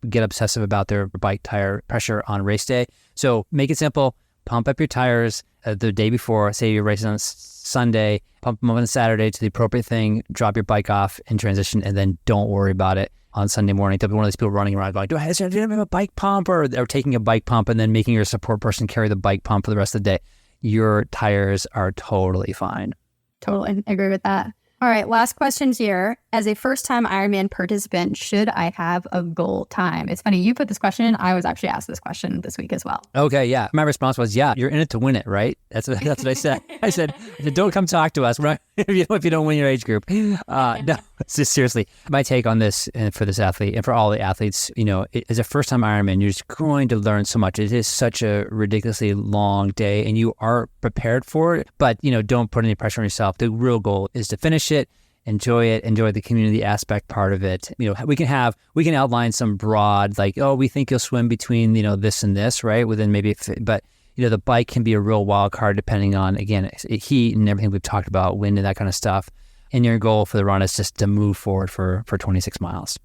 get obsessive about their bike tire pressure on race day. So make it simple. Pump up your tires the day before. Say you're racing on Sunday, pump them up on Saturday to the appropriate thing, drop your bike off in transition, and then don't worry about it on Sunday morning. There'll be one of these people running around going, do I have a bike pump? Or they're taking a bike pump and then making your support person carry the bike pump for the rest of the day. Your tires are totally fine. Totally. I agree with that. All right, last question here. As a first-time Ironman participant, should I have a goal time? It's funny, you put this question. I was actually asked this question this week as well. Okay, yeah. My response was, yeah, you're in it to win it, right? That's what I said. I said, don't come talk to us if you don't win your age group. No, seriously. My take on this, and for this athlete and for all the athletes, as a first-time Ironman, you're just going to learn so much. It is such a ridiculously long day, and you are prepared for it. But, don't put any pressure on yourself. The real goal is to finish it, enjoy the community aspect part of it. We can outline some broad, we think you'll swim between, this and this, right? Within maybe, but the bike can be a real wild card depending on, again, heat and everything we've talked about, wind and that kind of stuff. And your goal for the run is just to move forward for 26 miles.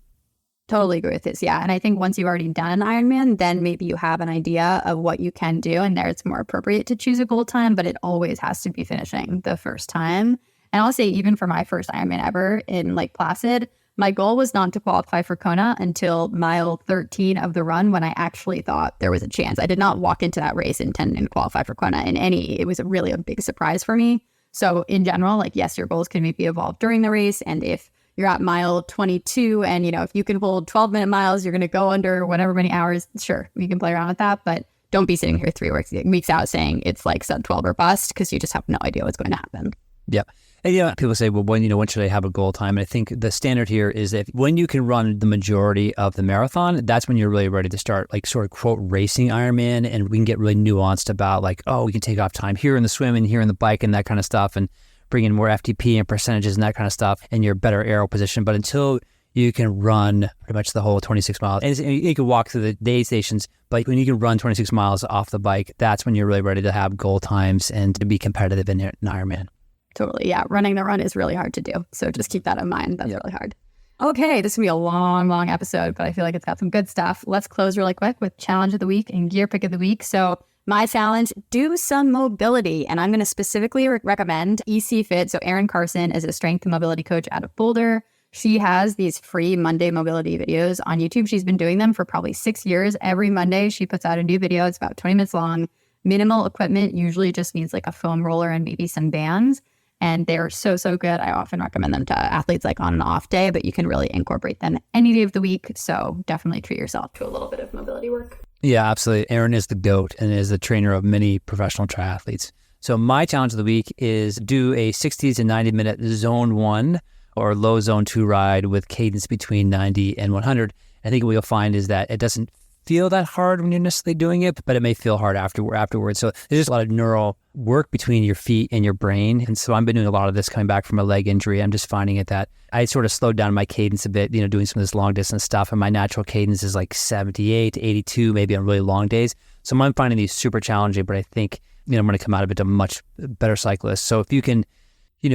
Totally agree with this. Yeah. And I think once you've already done an Ironman, then maybe you have an idea of what you can do. And there it's more appropriate to choose a goal time, but it always has to be finishing the first time. And I'll say, even for my first Ironman ever in Lake Placid, my goal was not to qualify for Kona until mile 13 of the run, when I actually thought there was a chance. I did not walk into that race intending to qualify for Kona it was really a big surprise for me. So in general, like, yes, your goals can maybe evolve during the race. And if you're at mile 22 and, if you can hold 12-minute miles, you're going to go under whatever many hours, sure, we can play around with that. But don't be sitting here 3 weeks out saying it's like sub 12 or bust, because you just have no idea what's going to happen. Yeah. And people say, well, when should I have a goal time? And I think the standard here is that when you can run the majority of the marathon, that's when you're really ready to start, like, sort of quote racing Ironman. And we can get really nuanced about, like, oh, we can take off time here in the swim and here in the bike and that kind of stuff, and bring in more FTP and percentages and that kind of stuff, and your better aero position. But until you can run pretty much the whole 26 miles, and you can walk through the aid stations, but when you can run 26 miles off the bike, that's when you're really ready to have goal times and to be competitive in an Ironman. Totally. Yeah. Running the run is really hard to do. So just keep that in mind. That's really hard. Okay. This will be a long, long episode, but I feel like it's got some good stuff. Let's close really quick with challenge of the week and gear pick of the week. So my challenge, do some mobility. And I'm going to specifically recommend EC Fit. So Erin Carson is a strength and mobility coach out of Boulder. She has these free Monday mobility videos on YouTube. She's been doing them for probably 6 years. Every Monday, she puts out a new video. It's about 20 minutes long. Minimal equipment, usually just needs like a foam roller and maybe some bands. And they're so, so good. I often recommend them to athletes like on an off day, but you can really incorporate them any day of the week. So definitely treat yourself to a little bit of mobility work. Yeah, absolutely. Erin is the GOAT and is the trainer of many professional triathletes. So my challenge of the week is do a 60 to 90 minute zone 1 or low zone 2 ride with cadence between 90 and 100. I think what you'll find is that it doesn't feel that hard when you're necessarily doing it, but it may feel hard afterwards. So there's just a lot of neural work between your feet and your brain. And so I've been doing a lot of this coming back from a leg injury. I'm just finding it that I sort of slowed down my cadence a bit, doing some of this long distance stuff. And my natural cadence is like 78 to 82, maybe on really long days. So I'm finding these super challenging, but I think, I'm going to come out of it a much better cyclist. So if you can,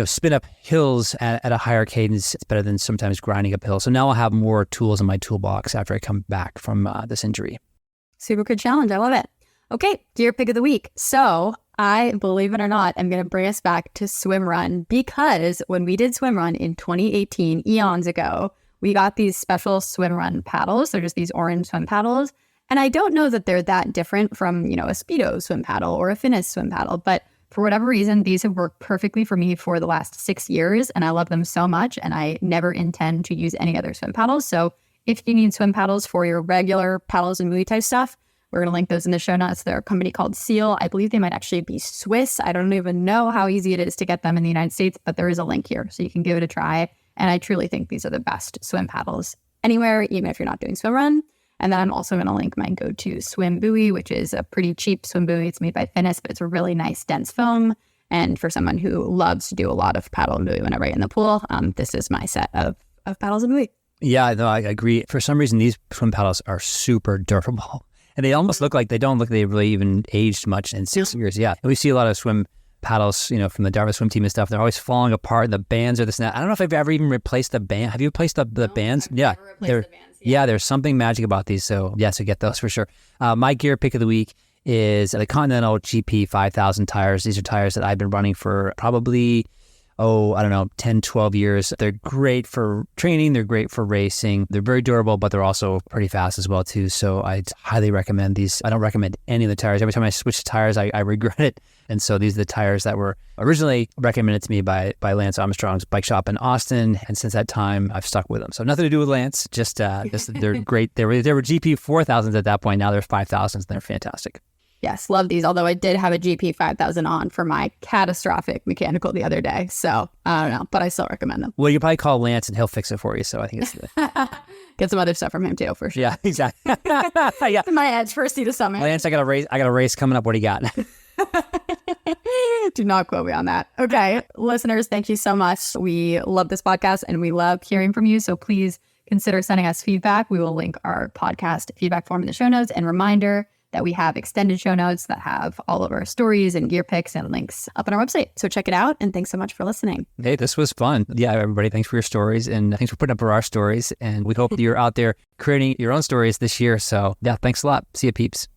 spin up hills at a higher cadence, it's better than sometimes grinding up hills. So now I'll have more tools in my toolbox after I come back from this injury. Super good challenge. I love it. Okay, gear pick of the week. So I, believe it or not, am going to bring us back to swim run, because when we did swim run in 2018, eons ago, we got these special swim run paddles. They're just these orange swim paddles. And I don't know that they're that different from, a Speedo swim paddle or a Finnis swim paddle, but for whatever reason, these have worked perfectly for me for the last 6 years, and I love them so much, and I never intend to use any other swim paddles. So if you need swim paddles for your regular paddles and movie type stuff, we're going to link those in the show notes. They're a company called Seal. I believe they might actually be Swiss. I don't even know how easy it is to get them in the United States, but there is a link here, so you can give it a try. And I truly think these are the best swim paddles anywhere, even if you're not doing swim run. And then I'm also going to link my go-to swim buoy, which is a pretty cheap swim buoy. It's made by Finnis, but it's a really nice dense foam. And for someone who loves to do a lot of paddle and buoy whenever I get in the pool, this is my set of paddles and buoy. Yeah, no, I agree. For some reason, these swim paddles are super durable. And they almost look like they really even aged much in 6 years. Yeah. And we see a lot of swim paddles, from the Dartmouth swim team and stuff. They're always falling apart. The bands are this and that. I don't know if I've ever even replaced the band. Have you replaced the bands? Yeah. Yeah, there's something magic about these. So get those for sure. My gear pick of the week is the Continental GP 5000 tires. These are tires that I've been running for probably, 10, 12 years. They're great for training. They're great for racing. They're very durable, but they're also pretty fast as well too. So I highly recommend these. I don't recommend any of the tires. Every time I switch tires, I regret it. And so these are the tires that were originally recommended to me by Lance Armstrong's bike shop in Austin. And since that time, I've stuck with them. So nothing to do with Lance, just they're great. They were GP 4000s at that point. Now they're 5000s and they're fantastic. Yes, love these. Although I did have a GP 5000 on for my catastrophic mechanical the other day. So I don't know, but I still recommend them. Well, you probably call Lance and he'll fix it for you. So I think it's get some other stuff from him too, for sure. Yeah, exactly. Yeah. My edge for Sea to Summit. Lance, I got a race coming up. What do you got? Do not quote me on that. Okay, listeners, thank you so much. We love this podcast and we love hearing from you. So please consider sending us feedback. We will link our podcast feedback form in the show notes. And reminder, that we have extended show notes that have all of our stories and gear picks and links up on our website. So check it out. And thanks so much for listening. Hey, this was fun. Yeah, everybody, thanks for your stories and thanks for putting up our stories. And we hope you're out there creating your own stories this year. So yeah, thanks a lot. See you, peeps.